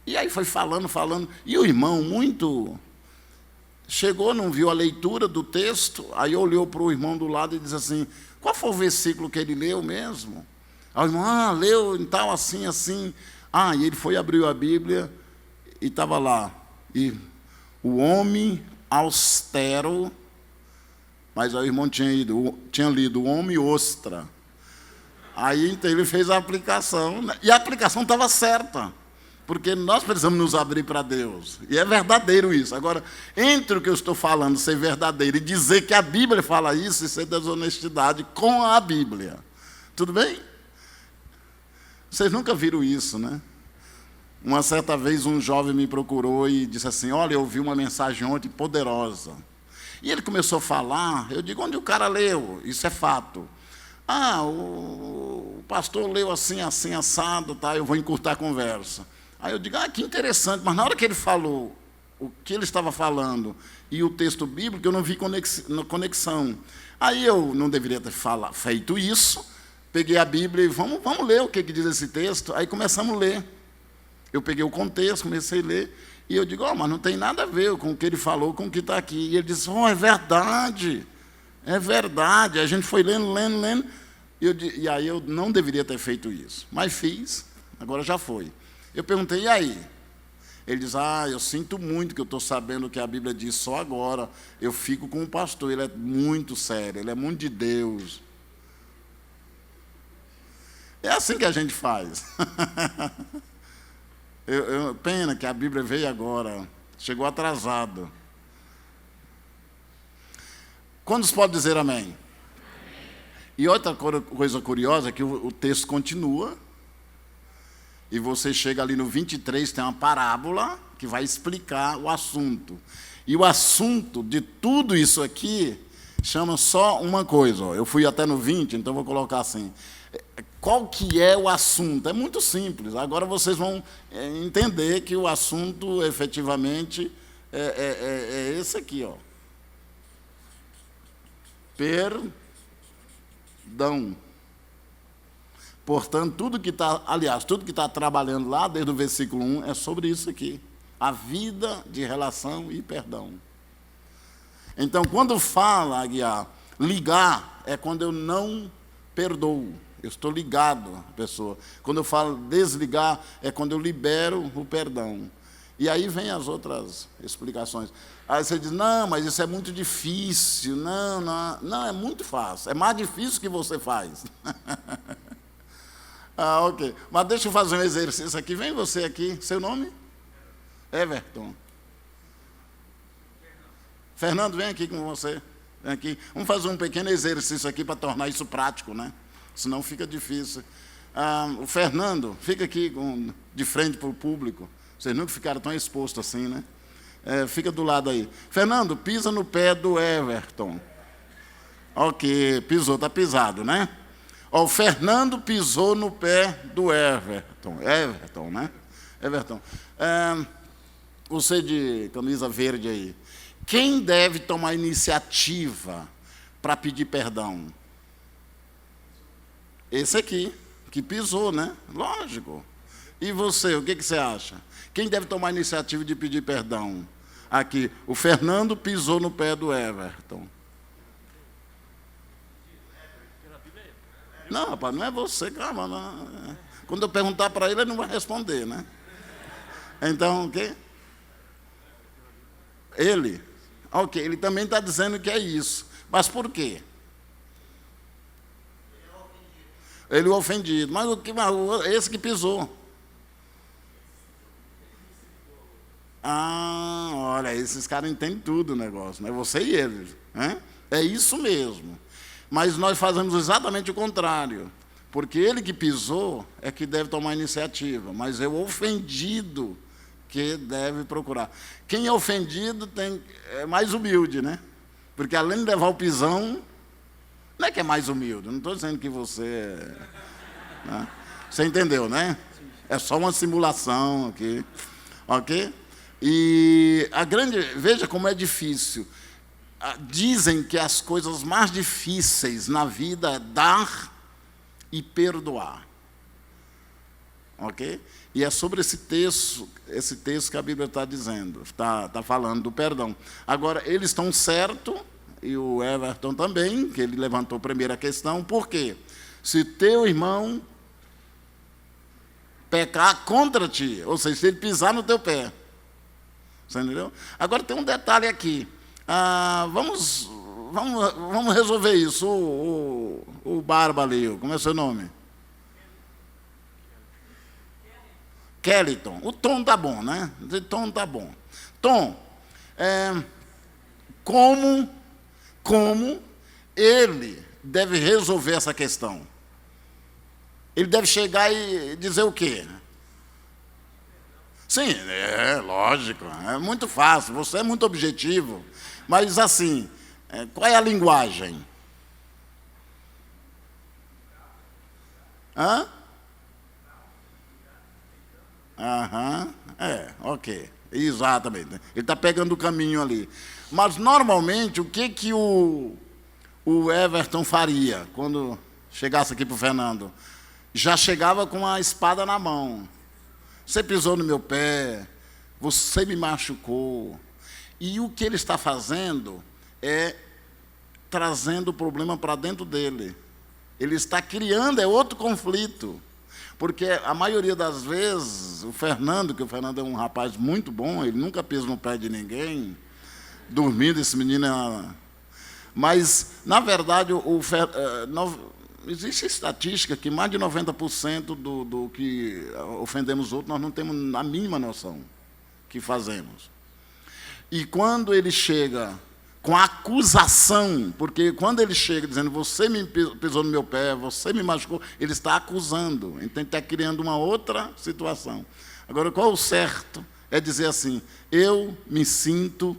E aí foi falando, e o irmão muito... Chegou, não viu a leitura do texto, aí olhou para o irmão do lado e disse assim, qual foi o versículo que ele leu mesmo? Aí o irmão, leu e tal, assim. E ele foi, abriu a Bíblia e estava lá, e... O homem austero, mas aí o irmão tinha lido o homem ostra. Aí então ele fez a aplicação, e a aplicação estava certa, porque nós precisamos nos abrir para Deus, e é verdadeiro isso. Agora, entre o que eu estou falando ser verdadeiro e dizer que a Bíblia fala isso é desonestidade com a Bíblia. Tudo bem? Vocês nunca viram isso, né? Uma certa vez um jovem me procurou e disse assim, olha, eu ouvi uma mensagem ontem poderosa. E ele começou a falar, eu digo, onde o cara leu? Isso é fato. O pastor leu assim, assado, tá? Eu vou encurtar a conversa. Aí eu digo, que interessante, mas na hora que ele falou o que ele estava falando e o texto bíblico, eu não vi conexão. Aí eu não deveria ter feito isso, peguei a Bíblia e vamos ler o que diz esse texto. Aí começamos a ler. Eu peguei o contexto, comecei a ler, e eu digo, mas não tem nada a ver com o que ele falou, com o que está aqui. E ele disse, é verdade, a gente foi lendo, e aí eu não deveria ter feito isso, mas fiz, agora já foi. Eu perguntei, e aí? Ele diz, eu sinto muito que eu estou sabendo o que a Bíblia diz só agora, eu fico com o pastor, ele é muito sério, ele é muito de Deus. É assim que a gente faz. Pena que a Bíblia veio agora, chegou atrasado. Quantos podem dizer amém? Amém. E outra coisa curiosa é que o texto continua, e você chega ali no 23, tem uma parábola que vai explicar o assunto. E o assunto de tudo isso aqui chama só uma coisa. Eu fui até no 20, então vou colocar assim. Qual que é o assunto? É muito simples. Agora vocês vão entender que o assunto, efetivamente, é esse aqui, ó. Perdão. Portanto, tudo que está trabalhando lá, desde o versículo 1, é sobre isso aqui. A vida de relação e perdão. Então, quando fala, Aguiar, ligar, é quando eu não perdoo. Eu estou ligado à pessoa. Quando eu falo desligar, é quando eu libero o perdão. E aí vem as outras explicações. Aí você diz, não, mas isso é muito difícil. Não, é muito fácil. É mais difícil que você faz. Ok. Mas deixa eu fazer um exercício aqui. Vem você aqui. Seu nome? Everton. Fernando, vem aqui com você. Vem aqui. Vamos fazer um pequeno exercício aqui para tornar isso prático, né? Senão fica difícil. O Fernando, fica aqui de frente para o público. Vocês nunca ficaram tão expostos assim, né? Fica do lado aí. Fernando, pisa no pé do Everton. Ok, pisou, está pisado, né? Ó, o Fernando pisou no pé do Everton. Everton, né? Everton. Você de camisa verde aí. Quem deve tomar iniciativa para pedir perdão? Esse aqui, que pisou, né? Lógico. E você, o que você acha? Quem deve tomar a iniciativa de pedir perdão? Aqui, o Fernando pisou no pé do Everton. Não, rapaz, não é você, calma. Não. Quando eu perguntar para ele, ele não vai responder, né? Então, o quê? Ele? Ok, ele também está dizendo que é isso. Mas por quê? Ele é ofendido. Mas esse que pisou. Ah, olha, esses caras entendem tudo o negócio, né? Você e eles. Né? É isso mesmo. Mas nós fazemos exatamente o contrário. Porque ele que pisou é que deve tomar a iniciativa. Mas é o ofendido que deve procurar. Quem é ofendido é mais humilde, né? Porque além de levar o pisão, não é que é mais humilde. Não estou dizendo que você... Né? Você entendeu, né? É só uma simulação aqui. Ok? E veja como é difícil. Dizem que as coisas mais difíceis na vida é dar e perdoar. Ok? E é sobre esse texto que a Bíblia está dizendo, está falando do perdão. Agora, eles estão certos, e o Everton também, que ele levantou a primeira questão, por quê? Se teu irmão pecar contra ti, ou seja, se ele pisar no teu pé, você entendeu? Agora tem um detalhe aqui. Vamos resolver isso. O Barba ali, como é seu nome? Kellyton. O Tom tá bom, né? O Tom tá bom. Tom, como ele deve resolver essa questão? Ele deve chegar e dizer o quê? Sim, lógico, é muito fácil, você é muito objetivo. Mas, assim, qual é a linguagem? Hã? Ok, exatamente. Ele está pegando o caminho ali. Mas, normalmente, o que o Everton faria quando chegasse aqui para o Fernando? Já chegava com a espada na mão. Você pisou no meu pé, você me machucou. E o que ele está fazendo é trazendo o problema para dentro dele. Ele está criando outro conflito. Porque a maioria das vezes, o Fernando é um rapaz muito bom, ele nunca pisa no pé de ninguém, dormindo, esse menino é... Mas, na verdade, existe estatística que mais de 90% do que ofendemos outros, nós não temos a mínima noção que fazemos. E quando ele chega com a acusação, porque quando ele chega dizendo, você me pisou no meu pé, você me machucou, ele está acusando, então ele está criando uma outra situação. Agora, qual o certo? É dizer assim, eu me sinto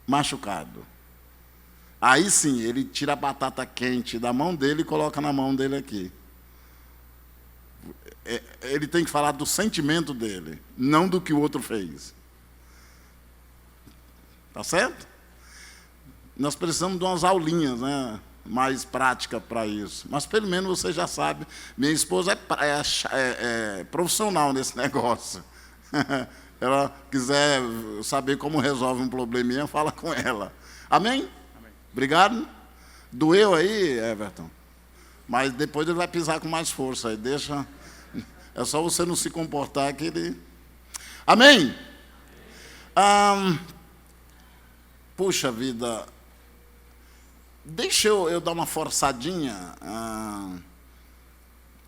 machucado. Aí sim, ele tira a batata quente da mão dele e coloca na mão dele aqui. Ele tem que falar do sentimento dele, não do que o outro fez. Tá certo? Nós precisamos de umas aulinhas, né, mais práticas para isso. Mas pelo menos você já sabe, minha esposa é profissional nesse negócio. Ela quiser saber como resolve um probleminha, fala com ela. Amém? Obrigado. Doeu aí, Everton? Mas depois ele vai pisar com mais força. Aí deixa. É só você não se comportar que ele... Amém? Puxa vida. Deixa eu dar uma forçadinha.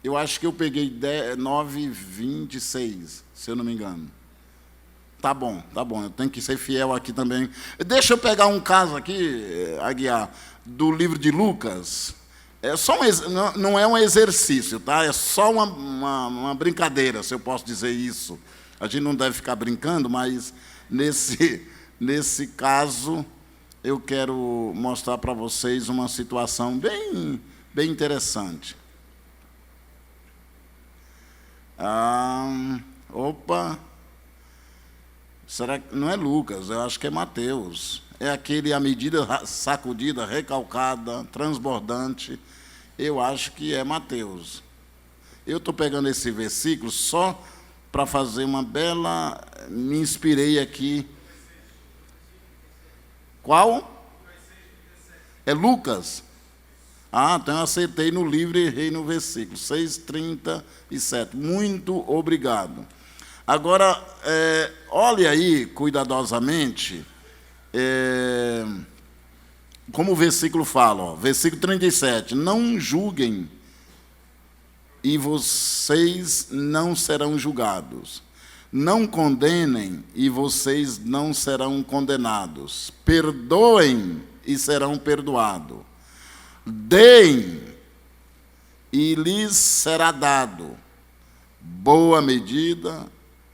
Eu acho que eu peguei 9:26, se eu não me engano. Tá bom, eu tenho que ser fiel aqui também. Deixa eu pegar um caso aqui, Aguiar, do livro de Lucas. Não é um exercício, tá? É só uma brincadeira, se eu posso dizer isso. A gente não deve ficar brincando, mas nesse caso eu quero mostrar para vocês uma situação bem interessante. Opa, será que não é Lucas? Eu acho que é Mateus. É aquele, a medida sacudida, recalcada, transbordante. Eu acho que é Mateus. Eu estou pegando esse versículo só para fazer uma bela... Me inspirei aqui. Qual? É Lucas? Então eu acertei no livro e errei no versículo. 6:37. Muito obrigado. Agora, olhe aí cuidadosamente, como o versículo fala, ó, versículo 37. Não julguem, e vocês não serão julgados. Não condenem, e vocês não serão condenados. Perdoem, e serão perdoados. Deem, e lhes será dado. Boa medida,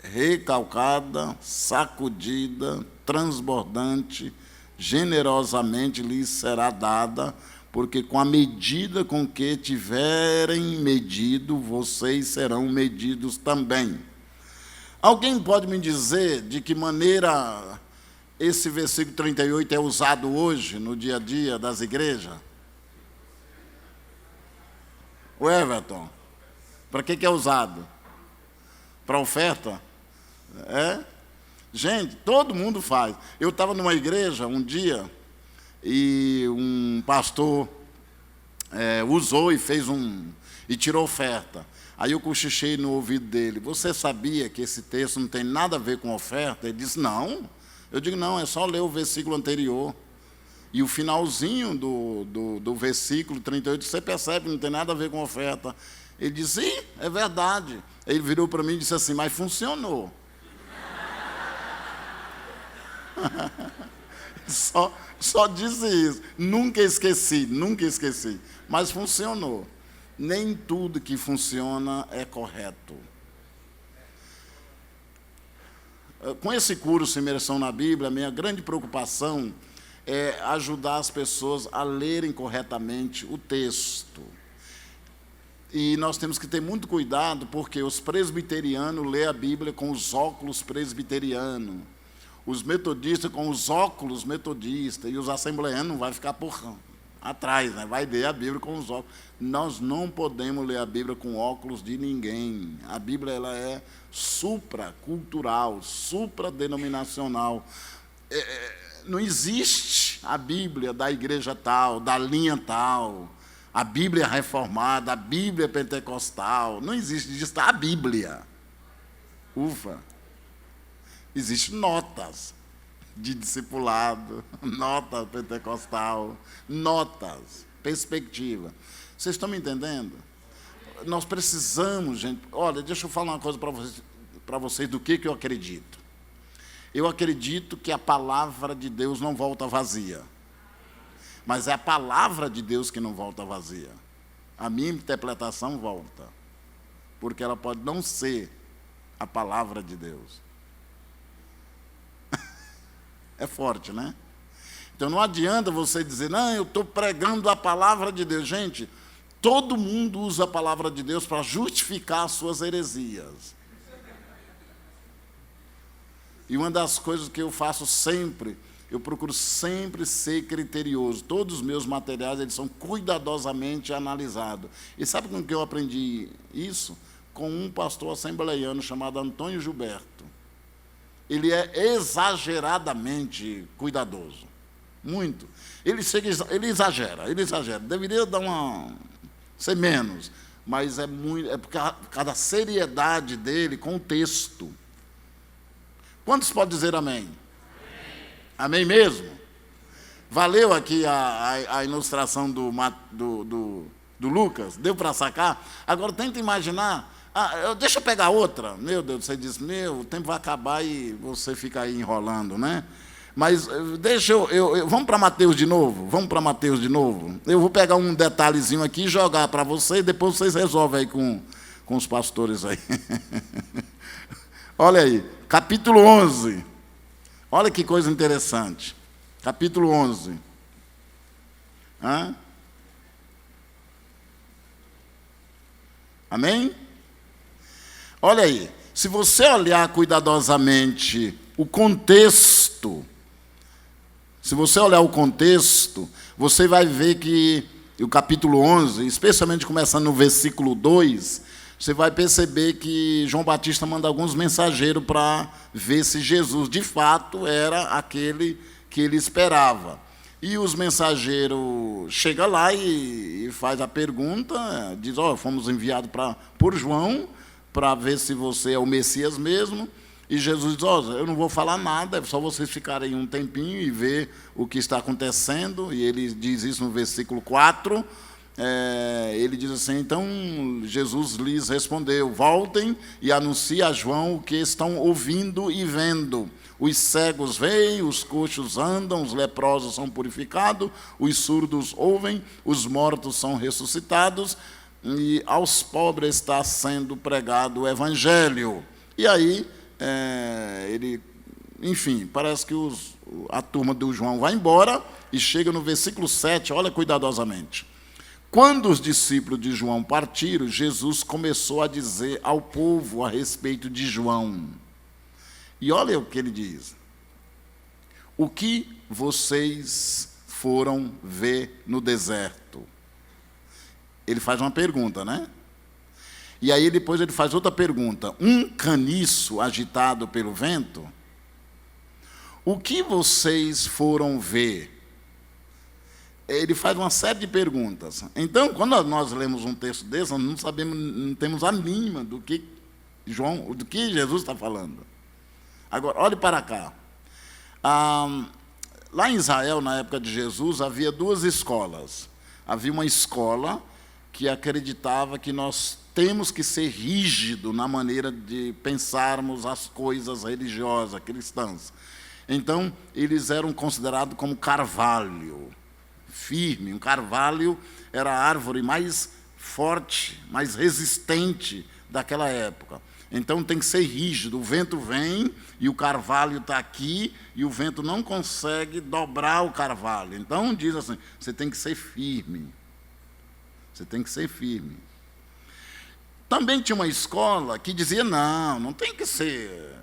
recalcada, sacudida, transbordante, generosamente lhes será dada, porque com a medida com que tiverem medido, vocês serão medidos também. Alguém pode me dizer de que maneira esse versículo 38 é usado hoje, no dia a dia das igrejas? O Everton, para que é usado? Para oferta? Gente, todo mundo faz. Eu estava numa igreja um dia e um pastor usou e fez e tirou oferta. Aí eu cochichei no ouvido dele: você sabia que esse texto não tem nada a ver com oferta? Ele disse: não. Eu digo: não, é só ler o versículo anterior. E o finalzinho do versículo 38, você percebe que não tem nada a ver com oferta. Ele disse: sim, é verdade. Ele virou para mim e disse assim: mas funcionou. Só disse isso. Nunca esqueci. Mas funcionou. Nem tudo que funciona é correto. Com esse curso Imersão na Bíblia, a minha grande preocupação é ajudar as pessoas a lerem corretamente o texto. E nós temos que ter muito cuidado, porque os presbiterianos lêem a Bíblia com os óculos presbiterianos, os metodistas com os óculos metodistas, e os assembleanos não vai ficar por atrás, né? Vai ler a Bíblia com os óculos. Nós não podemos ler a Bíblia com óculos de ninguém. A Bíblia ela é supracultural, supradenominacional. Não existe a Bíblia da igreja tal, da linha tal, a Bíblia reformada, a Bíblia pentecostal. Não existe, existe a Bíblia. Ufa! Existem notas de discipulado, nota pentecostal, notas, perspectiva. Vocês estão me entendendo? Nós precisamos, gente... Olha, deixa eu falar uma coisa para vocês do que eu acredito. Eu acredito que a palavra de Deus não volta vazia. Mas é a palavra de Deus que não volta vazia. A minha interpretação volta. Porque ela pode não ser a palavra de Deus. É forte, né? Então não adianta você dizer: não, eu estou pregando a palavra de Deus. Gente, todo mundo usa a palavra de Deus para justificar as suas heresias. E uma das coisas que eu faço sempre, eu procuro sempre ser criterioso. Todos os meus materiais eles são cuidadosamente analisados. E sabe com que eu aprendi isso? Com um pastor assembleiano chamado Antônio Gilberto. Ele é exageradamente cuidadoso. Muito. Ele exagera. Deveria ser menos. Mas é por causa da seriedade dele com o texto. Quantos podem dizer amém? Amém mesmo? Valeu aqui a ilustração do Lucas? Deu para sacar? Agora tenta imaginar. Deixa eu pegar outra. Meu Deus, você diz: o tempo vai acabar e você fica aí enrolando, né? Mas deixa vamos para Mateus de novo? Eu vou pegar um detalhezinho aqui e jogar para você, e depois vocês resolvem aí com os pastores aí. Olha aí, capítulo 11. Olha que coisa interessante. Capítulo 11. Amém? Olha aí, se você olhar cuidadosamente o contexto, se você olhar o contexto, você vai ver que o capítulo 11, especialmente começando no versículo 2, você vai perceber que João Batista manda alguns mensageiros para ver se Jesus, de fato, era aquele que ele esperava. E os mensageiros chegam lá e faz a pergunta, diz, fomos enviados por João para ver se você é o Messias mesmo. E Jesus diz, eu não vou falar nada, é só vocês ficarem um tempinho e ver o que está acontecendo. E ele diz isso no versículo 4. Ele diz assim, então Jesus lhes respondeu, voltem e anunciem a João o que estão ouvindo e vendo. Os cegos veem, os coxos andam, os leprosos são purificados, os surdos ouvem, os mortos são ressuscitados, e aos pobres está sendo pregado o evangelho. E aí, enfim, parece que a turma do João vai embora e chega no versículo 7, olha cuidadosamente. Quando os discípulos de João partiram, Jesus começou a dizer ao povo a respeito de João. E olha o que ele diz. O que vocês foram ver no deserto? Ele faz uma pergunta, né? E aí depois ele faz outra pergunta. Um caniço agitado pelo vento? O que vocês foram ver? Ele faz uma série de perguntas. Então, quando nós lemos um texto desse, nós não temos a mínima do que Jesus está falando. Agora, olhe para cá. Lá em Israel, na época de Jesus, havia duas escolas. Havia uma escola que acreditava que nós temos que ser rígidos na maneira de pensarmos as coisas religiosas, cristãs. Então, eles eram considerados como carvalho, firme. Um carvalho era a árvore mais forte, mais resistente daquela época. Então tem que ser rígido. O vento vem e o carvalho está aqui e o vento não consegue dobrar o carvalho. Então diz assim, você tem que ser firme. Você tem que ser firme. Também tinha uma escola que dizia, não tem que ser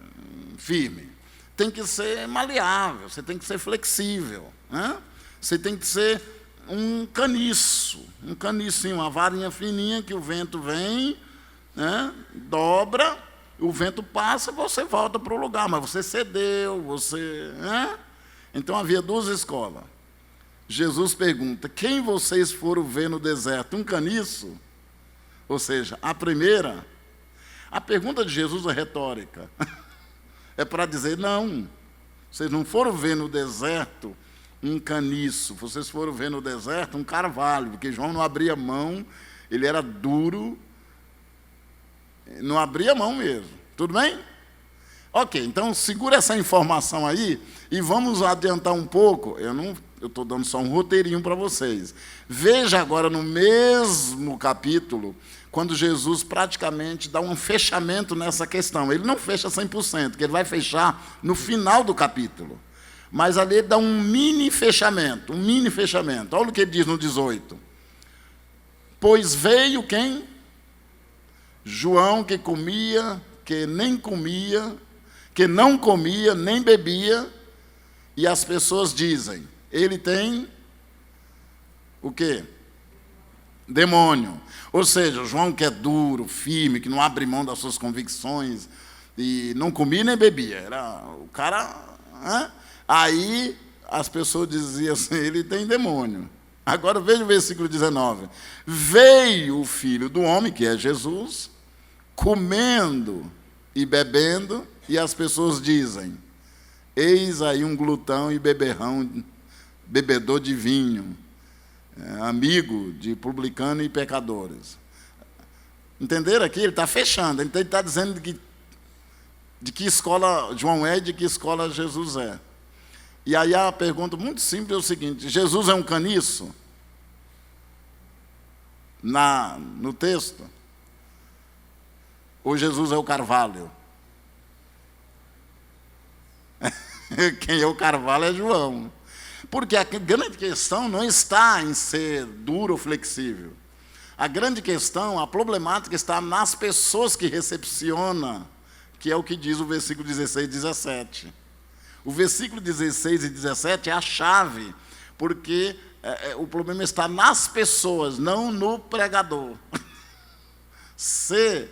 firme. Tem que ser maleável, você tem que ser flexível. Né? Você tem que ser um canicinho, uma varinha fininha que o vento vem, né, dobra, o vento passa, você volta para o lugar, mas você cedeu, né? Então havia duas escolas. Jesus pergunta, quem vocês foram ver no deserto? Um caniço? Ou seja, a pergunta de Jesus é retórica. É para dizer, não, vocês não foram ver no deserto um caniço, vocês foram ver no deserto um carvalho, porque João não abria mão, ele era duro, não abria mão mesmo. Tudo bem? Ok, então segura essa informação aí e vamos adiantar um pouco. Eu estou dando só um roteirinho para vocês. Veja agora no mesmo capítulo, quando Jesus praticamente dá um fechamento nessa questão. Ele não fecha 100%, porque ele vai fechar no final do capítulo. Mas ali ele dá um mini fechamento. Olha o que ele diz no 18. Pois veio quem? João, que comia, que nem comia, que não comia, nem bebia, e as pessoas dizem, ele tem o quê? Demônio. Ou seja, João que é duro, firme, que não abre mão das suas convicções, e não comia nem bebia. Era o cara... Aí as pessoas diziam assim, ele tem demônio. Agora veja o versículo 19. Veio o Filho do Homem, que é Jesus, comendo e bebendo, e as pessoas dizem, eis aí um glutão e beberrão, bebedor de vinho, amigo de publicano e pecadores. Entenderam aqui? Ele está fechando, ele está dizendo de que escola João é e de que escola Jesus é. E aí a pergunta muito simples é o seguinte, Jesus é um caniço? No texto? Ou Jesus é o carvalho? Quem é o carvalho é João. Porque a grande questão não está em ser duro ou flexível. A grande questão, a problemática está nas pessoas que recepcionam, que é o que diz o versículo 16 e 17. O versículo 16 e 17 é a chave, porque o problema está nas pessoas, não no pregador. Ser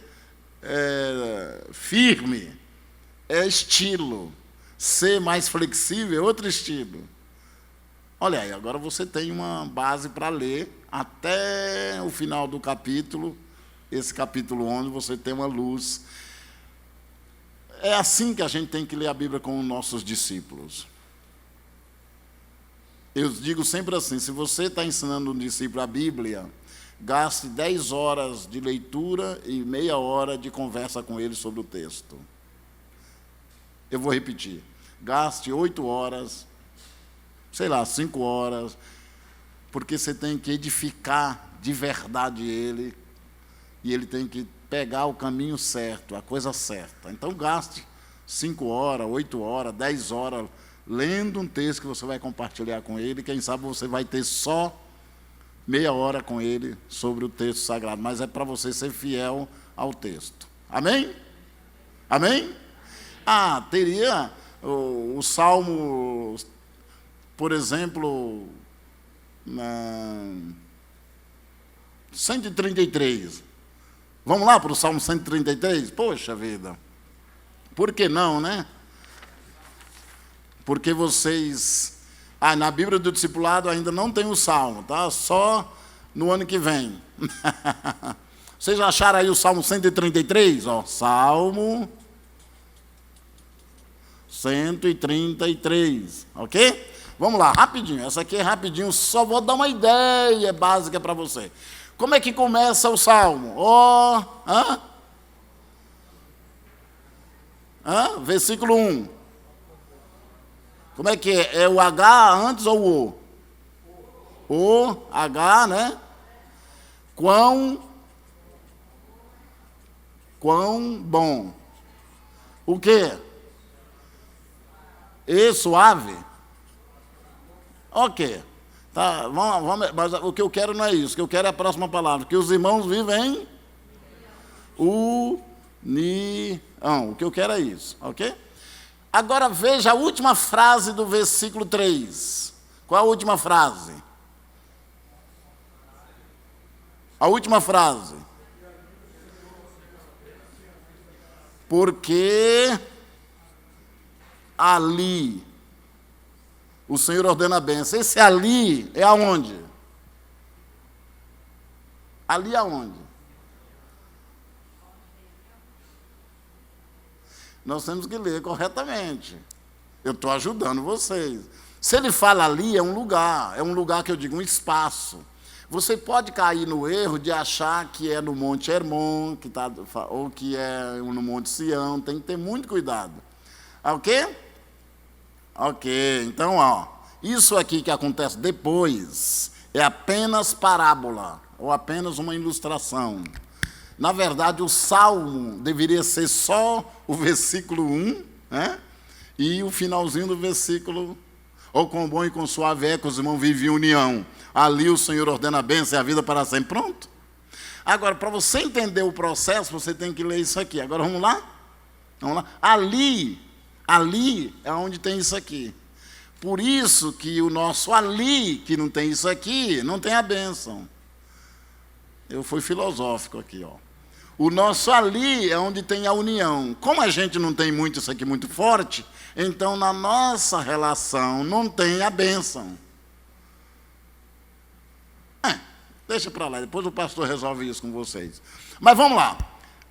firme é estilo, ser mais flexível é outro estilo. Olha aí, agora você tem uma base para ler até o final do capítulo, esse capítulo 11, você tem uma luz. É assim que a gente tem que ler a Bíblia com os nossos discípulos. Eu digo sempre assim, se você está ensinando um discípulo a Bíblia, gaste 10 horas de leitura e meia hora de conversa com ele sobre o texto. Eu vou repetir. Gaste 8 horas, 5 horas, porque você tem que edificar de verdade ele, e ele tem que pegar o caminho certo, a coisa certa. Então, gaste 5 horas, 8 horas, 10 horas, lendo um texto que você vai compartilhar com ele, quem sabe você vai ter só meia hora com ele sobre o texto sagrado, mas é para você ser fiel ao texto. Amém? Amém? Teria o Salmo, por exemplo, 133. Vamos lá para o Salmo 133? Poxa vida. Por que não, né? Porque vocês... na Bíblia do Discipulado ainda não tem o Salmo, tá? Só no ano que vem. Vocês acharam aí o Salmo 133? Salmo 133, ok? Vamos lá, rapidinho. Essa aqui é rapidinho, só vou dar uma ideia básica para você. Como é que começa o Salmo? Versículo 1. Como é que é? É o H antes ou o? O, H, né? Quão bom. O quê? Suave? Ok. Tá, vamos, mas o que eu quero não é isso. O que eu quero é a próxima palavra. Que os irmãos vivem união. O que eu quero é isso, ok? Agora veja a última frase do versículo 3. Qual a última frase? A última frase. Porque ali o Senhor ordena a bênção. Esse ali é aonde? Ali aonde? Nós temos que ler corretamente. Eu estou ajudando vocês. Se ele fala ali, é um lugar que eu digo, um espaço. Você pode cair no erro de achar que é no Monte Hermon, ou que é no Monte Sião, tem que ter muito cuidado. Ok? Ok, então, isso aqui que acontece depois é apenas parábola, ou apenas uma ilustração. Na verdade, o Salmo deveria ser só o versículo 1, né? E o finalzinho do versículo, ou com bom e com suave é que os irmãos vivem em união. Ali o Senhor ordena a bênção e a vida para sempre. Pronto. Agora, para você entender o processo, você tem que ler isso aqui. Agora, vamos lá? Vamos lá. Ali é onde tem isso aqui. Por isso que o nosso ali, que não tem isso aqui, não tem a bênção. Eu fui filosófico aqui, O nosso ali é onde tem a união. Como a gente não tem muito isso aqui muito forte, então na nossa relação não tem a bênção. Deixa para lá, depois o pastor resolve isso com vocês. Mas vamos lá.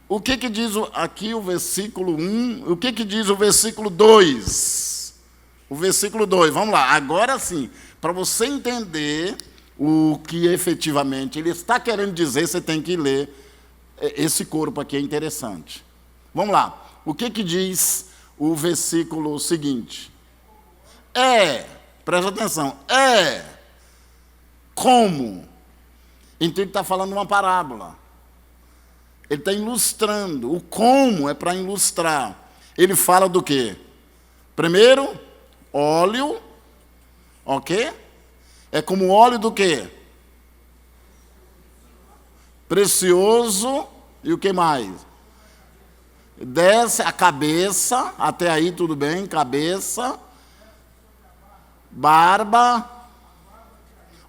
O que diz aqui o versículo 1? O que diz o versículo 2? O versículo 2, vamos lá. Agora sim, para você entender o que efetivamente ele está querendo dizer, você tem que ler esse corpo aqui, é interessante. Vamos lá. O que diz o versículo seguinte? Presta atenção, como. Então ele está falando uma parábola. Ele está ilustrando. O como é para ilustrar. Ele fala do quê? Primeiro, óleo, ok? É como óleo do quê? precioso, e o que mais? Desce a cabeça, até aí tudo bem, cabeça, barba.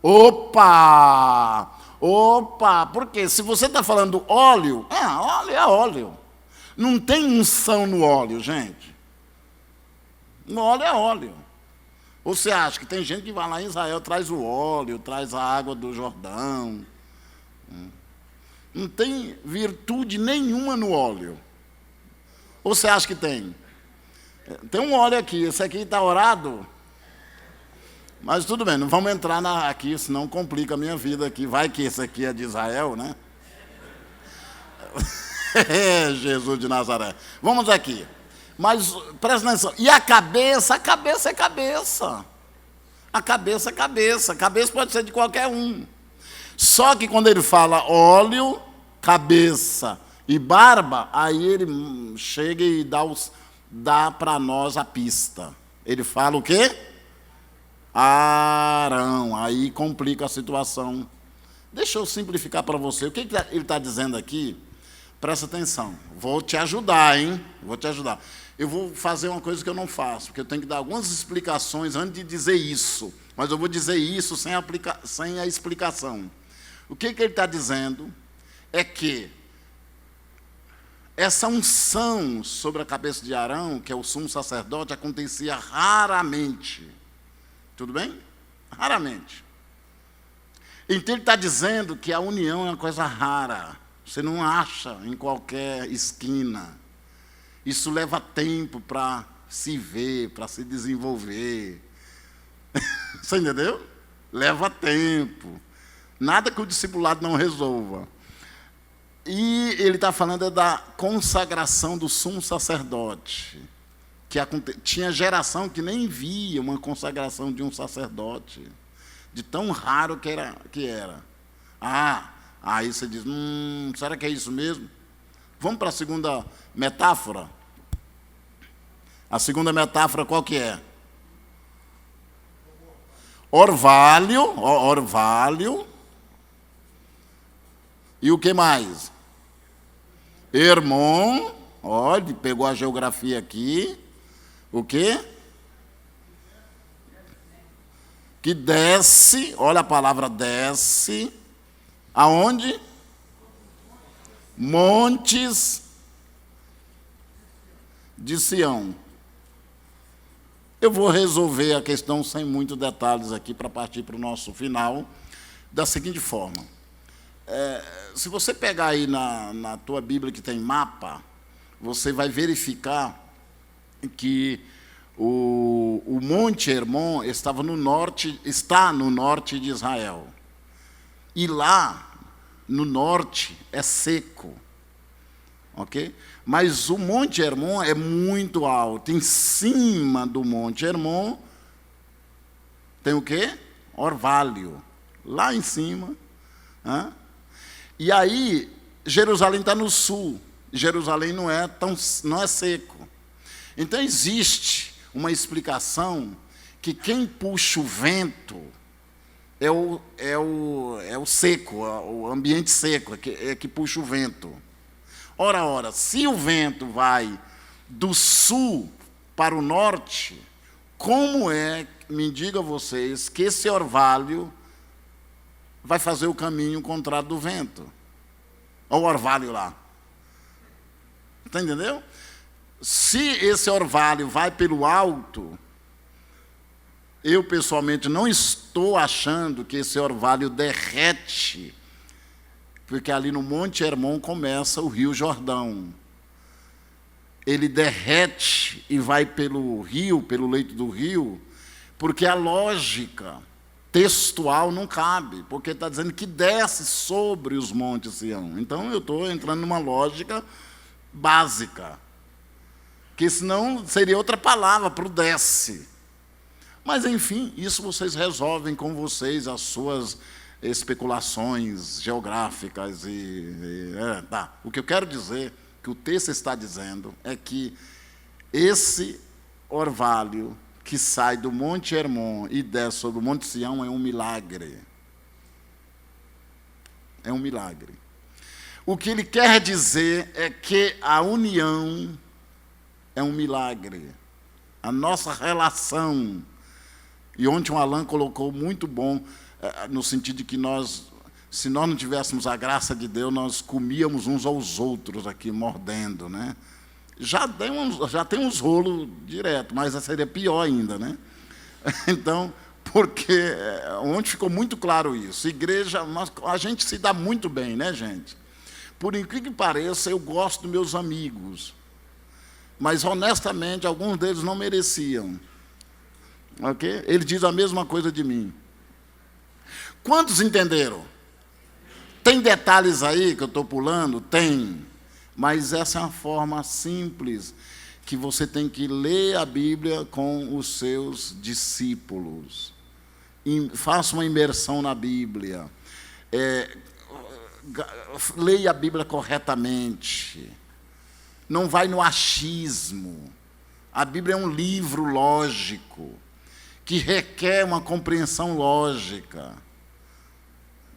Opa! Opa! Porque se você está falando óleo, óleo é óleo. Não tem unção no óleo, gente. No óleo é óleo. Ou você acha que tem gente que vai lá em Israel, traz o óleo, traz a água do Jordão. Não tem virtude nenhuma no óleo. Ou você acha que tem? Tem um óleo aqui, esse aqui está orado. Mas tudo bem, não vamos entrar aqui, senão complica a minha vida aqui. Vai que esse aqui é de Israel, né? Jesus de Nazaré. Vamos aqui. Mas presta atenção. E a cabeça é cabeça. A cabeça é cabeça. A cabeça pode ser de qualquer um. Só que quando ele fala óleo, cabeça e barba, aí ele chega e dá para nós a pista. Ele fala o quê? Arão. Aí complica a situação. Deixa eu simplificar para você. O que ele está dizendo aqui? Presta atenção. Vou te ajudar, hein? Vou te ajudar. Eu vou fazer uma coisa que eu não faço, porque eu tenho que dar algumas explicações antes de dizer isso. Mas eu vou dizer isso sem a explicação. O que ele está dizendo é que essa unção sobre a cabeça de Arão, que é o sumo sacerdote, acontecia raramente. Tudo bem? Raramente. Então ele está dizendo que a união é uma coisa rara. Você não acha em qualquer esquina. Isso leva tempo para se ver, para se desenvolver. Você entendeu? Leva tempo. Nada que o discipulado não resolva. E ele está falando da consagração do sumo sacerdote. Tinha geração que nem via uma consagração de um sacerdote. De tão raro que era. Aí você diz, será que é isso mesmo? Vamos para a segunda metáfora? A segunda metáfora qual que é? Orvalho. E o que mais? Hermon. Olha, pegou a geografia aqui. O quê? Que desce, olha a palavra desce. Aonde? Montes de Sião. Eu vou resolver a questão sem muitos detalhes aqui para partir para o nosso final da seguinte forma. Se você pegar aí na tua Bíblia que tem mapa, você vai verificar que o Monte Hermon está no norte de Israel. E lá, no norte, é seco. Ok? Mas o Monte Hermon é muito alto. Em cima do Monte Hermon tem o quê? Orvalho. Lá em cima. E aí, Jerusalém está no sul. Jerusalém não é seco. Então, existe uma explicação que quem puxa o vento é o seco, o ambiente seco, que puxa o vento. Ora, se o vento vai do sul para o norte, como me diga vocês, que esse orvalho vai fazer o caminho contrário do vento? Olha o orvalho lá. Está entendendo? Se esse orvalho vai pelo alto, eu pessoalmente não estou achando que esse orvalho derrete, porque ali no Monte Hermon começa o Rio Jordão. Ele derrete e vai pelo rio, pelo leito do rio, porque a lógica textual não cabe, porque está dizendo que desce sobre os montes Sião. Então eu estou entrando numa lógica básica, que senão seria outra palavra para o desce. Mas, enfim, isso vocês resolvem com vocês, as suas especulações geográficas. O que eu quero dizer, que o texto está dizendo, é que esse orvalho que sai do Monte Hermon e desce sobre o Monte Sião é um milagre. É um milagre. O que ele quer dizer é que a união é um milagre. A nossa relação. E ontem o Alan colocou muito bom, no sentido de que se nós não tivéssemos a graça de Deus, nós comíamos uns aos outros aqui, mordendo, né? Já tem uns rolos direto, mas seria pior ainda, né? Então, porque ontem ficou muito claro isso. Igreja, a gente se dá muito bem, né, gente? Por incrível que pareça, eu gosto dos meus amigos. Mas, honestamente, alguns deles não mereciam. Ok? Ele diz a mesma coisa de mim. Quantos entenderam? Tem detalhes aí que eu estou pulando? Tem. Mas essa é uma forma simples que você tem que ler a Bíblia com os seus discípulos. Faça uma imersão na Bíblia. Leia a Bíblia corretamente. Não vai no achismo. A Bíblia é um livro lógico, que requer uma compreensão lógica,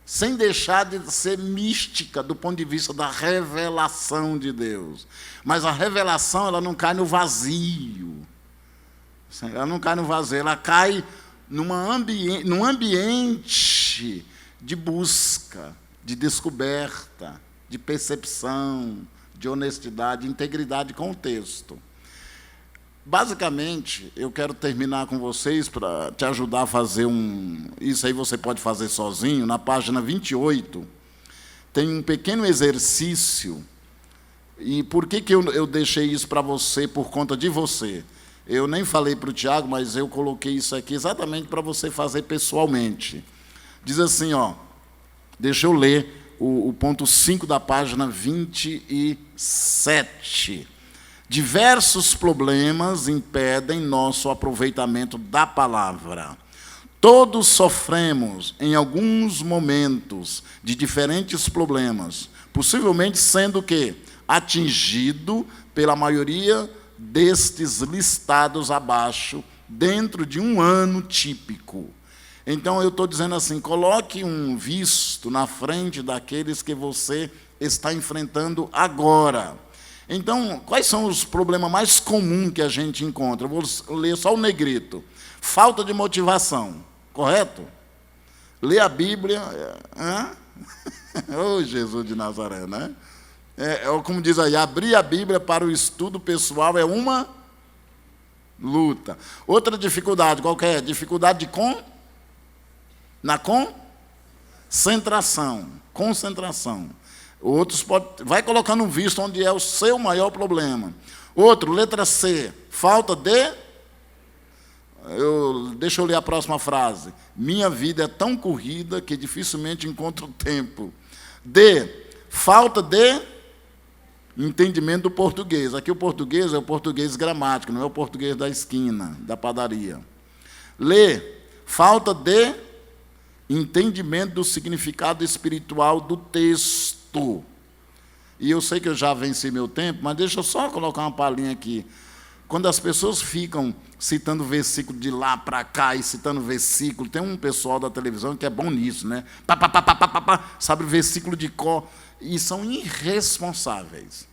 sem deixar de ser mística do ponto de vista da revelação de Deus. Mas a revelação, ela não cai no vazio. Ela não cai no vazio, ela cai num ambiente de busca, de descoberta, de percepção, de honestidade, integridade com o texto. Basicamente, eu quero terminar com vocês para te ajudar a fazer isso aí você pode fazer sozinho. Na página 28, tem um pequeno exercício. E por que eu deixei isso para você por conta de você? Eu nem falei para o Tiago, mas eu coloquei isso aqui exatamente para você fazer pessoalmente. Diz assim, deixa eu ler o ponto 5 da página 27. Diversos problemas impedem nosso aproveitamento da palavra. Todos sofremos, em alguns momentos, de diferentes problemas, possivelmente sendo atingido pela maioria destes listados abaixo, dentro de um ano típico. Então, eu estou dizendo assim, coloque um visto na frente daqueles que você está enfrentando agora. Então, quais são os problemas mais comuns que a gente encontra? Eu vou ler só o negrito. Falta de motivação, correto? Ler a Bíblia... Oh, Jesus de Nazaré, né? Como diz aí, abrir a Bíblia para o estudo pessoal é uma luta. Outra dificuldade, qual que é? Dificuldade na concentração. Outros vai colocando um visto onde é o seu maior problema. Outro, letra C, falta de... Deixa eu ler a próxima frase. Minha vida é tão corrida que dificilmente encontro tempo. D, falta de entendimento do português. Aqui o português é o português gramático, não é o português da esquina, da padaria. Lê, falta de entendimento do significado espiritual do texto. E eu sei que eu já venci meu tempo, mas deixa eu só colocar uma palhinha aqui. Quando as pessoas ficam citando versículo de lá para cá e citando versículo, tem um pessoal da televisão que é bom nisso, né? Sabe o versículo de cor, e são irresponsáveis.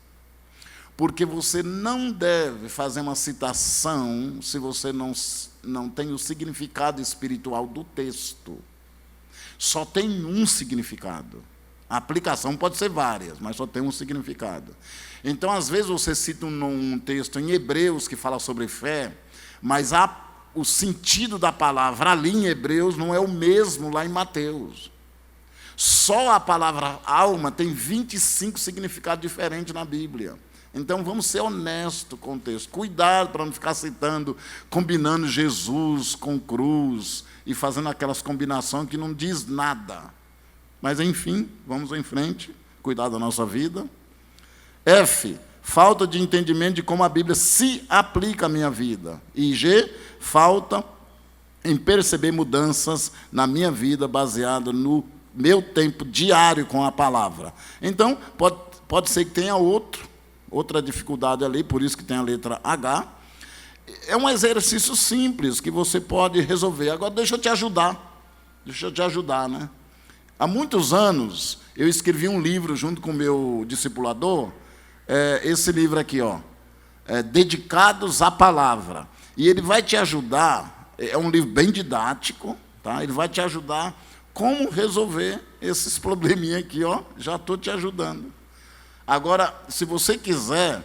Porque você não deve fazer uma citação se você não tem o significado espiritual do texto. Só tem um significado. A aplicação pode ser várias, mas só tem um significado. Então, às vezes, você cita um texto em Hebreus que fala sobre fé, mas o sentido da palavra ali em Hebreus não é o mesmo lá em Mateus. Só a palavra alma tem 25 significados diferentes na Bíblia. Então, vamos ser honestos com o texto. Cuidado para não ficar citando, combinando Jesus com cruz e fazendo aquelas combinações que não diz nada. Mas, enfim, vamos em frente, cuidar da nossa vida. F, falta de entendimento de como a Bíblia se aplica à minha vida. E G, falta em perceber mudanças na minha vida baseada no meu tempo diário com a palavra. Então, pode ser que tenha outra dificuldade ali, por isso que tem a letra H. É um exercício simples que você pode resolver. Agora, deixa eu te ajudar, né? Há muitos anos, eu escrevi um livro junto com o meu discipulador, esse livro aqui, Dedicados à Palavra. E ele vai te ajudar, é um livro bem didático, tá? Ele vai te ajudar como resolver esses probleminha aqui, já estou te ajudando. Agora, se você quiser,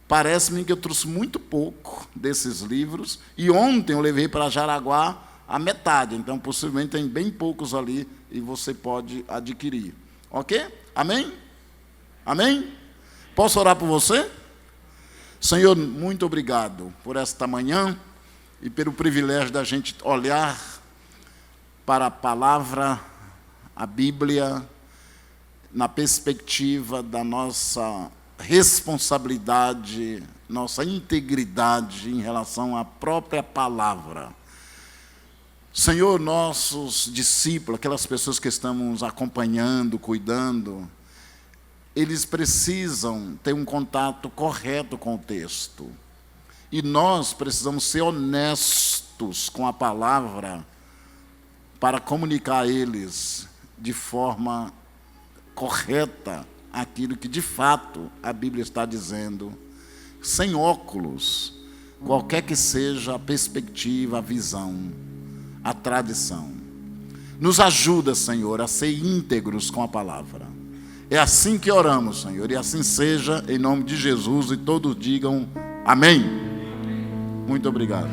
parece-me que eu trouxe muito pouco desses livros, e ontem eu levei para Jaraguá a metade, então possivelmente tem bem poucos ali, e você pode adquirir. Ok? Amém? Amém? Posso orar por você? Senhor, muito obrigado por esta manhã, e pelo privilégio da gente olhar para a palavra, a Bíblia, na perspectiva da nossa responsabilidade, nossa integridade em relação à própria palavra. Senhor, nossos discípulos, aquelas pessoas que estamos acompanhando, cuidando, eles precisam ter um contato correto com o texto. E nós precisamos ser honestos com a palavra para comunicar a eles de forma correta aquilo que de fato a Bíblia está dizendo, sem óculos, qualquer que seja a perspectiva, a visão, a tradição. Nos ajuda, Senhor, a ser íntegros com a palavra. É assim que oramos, Senhor, e assim seja, em nome de Jesus, e todos digam amém. Muito obrigado.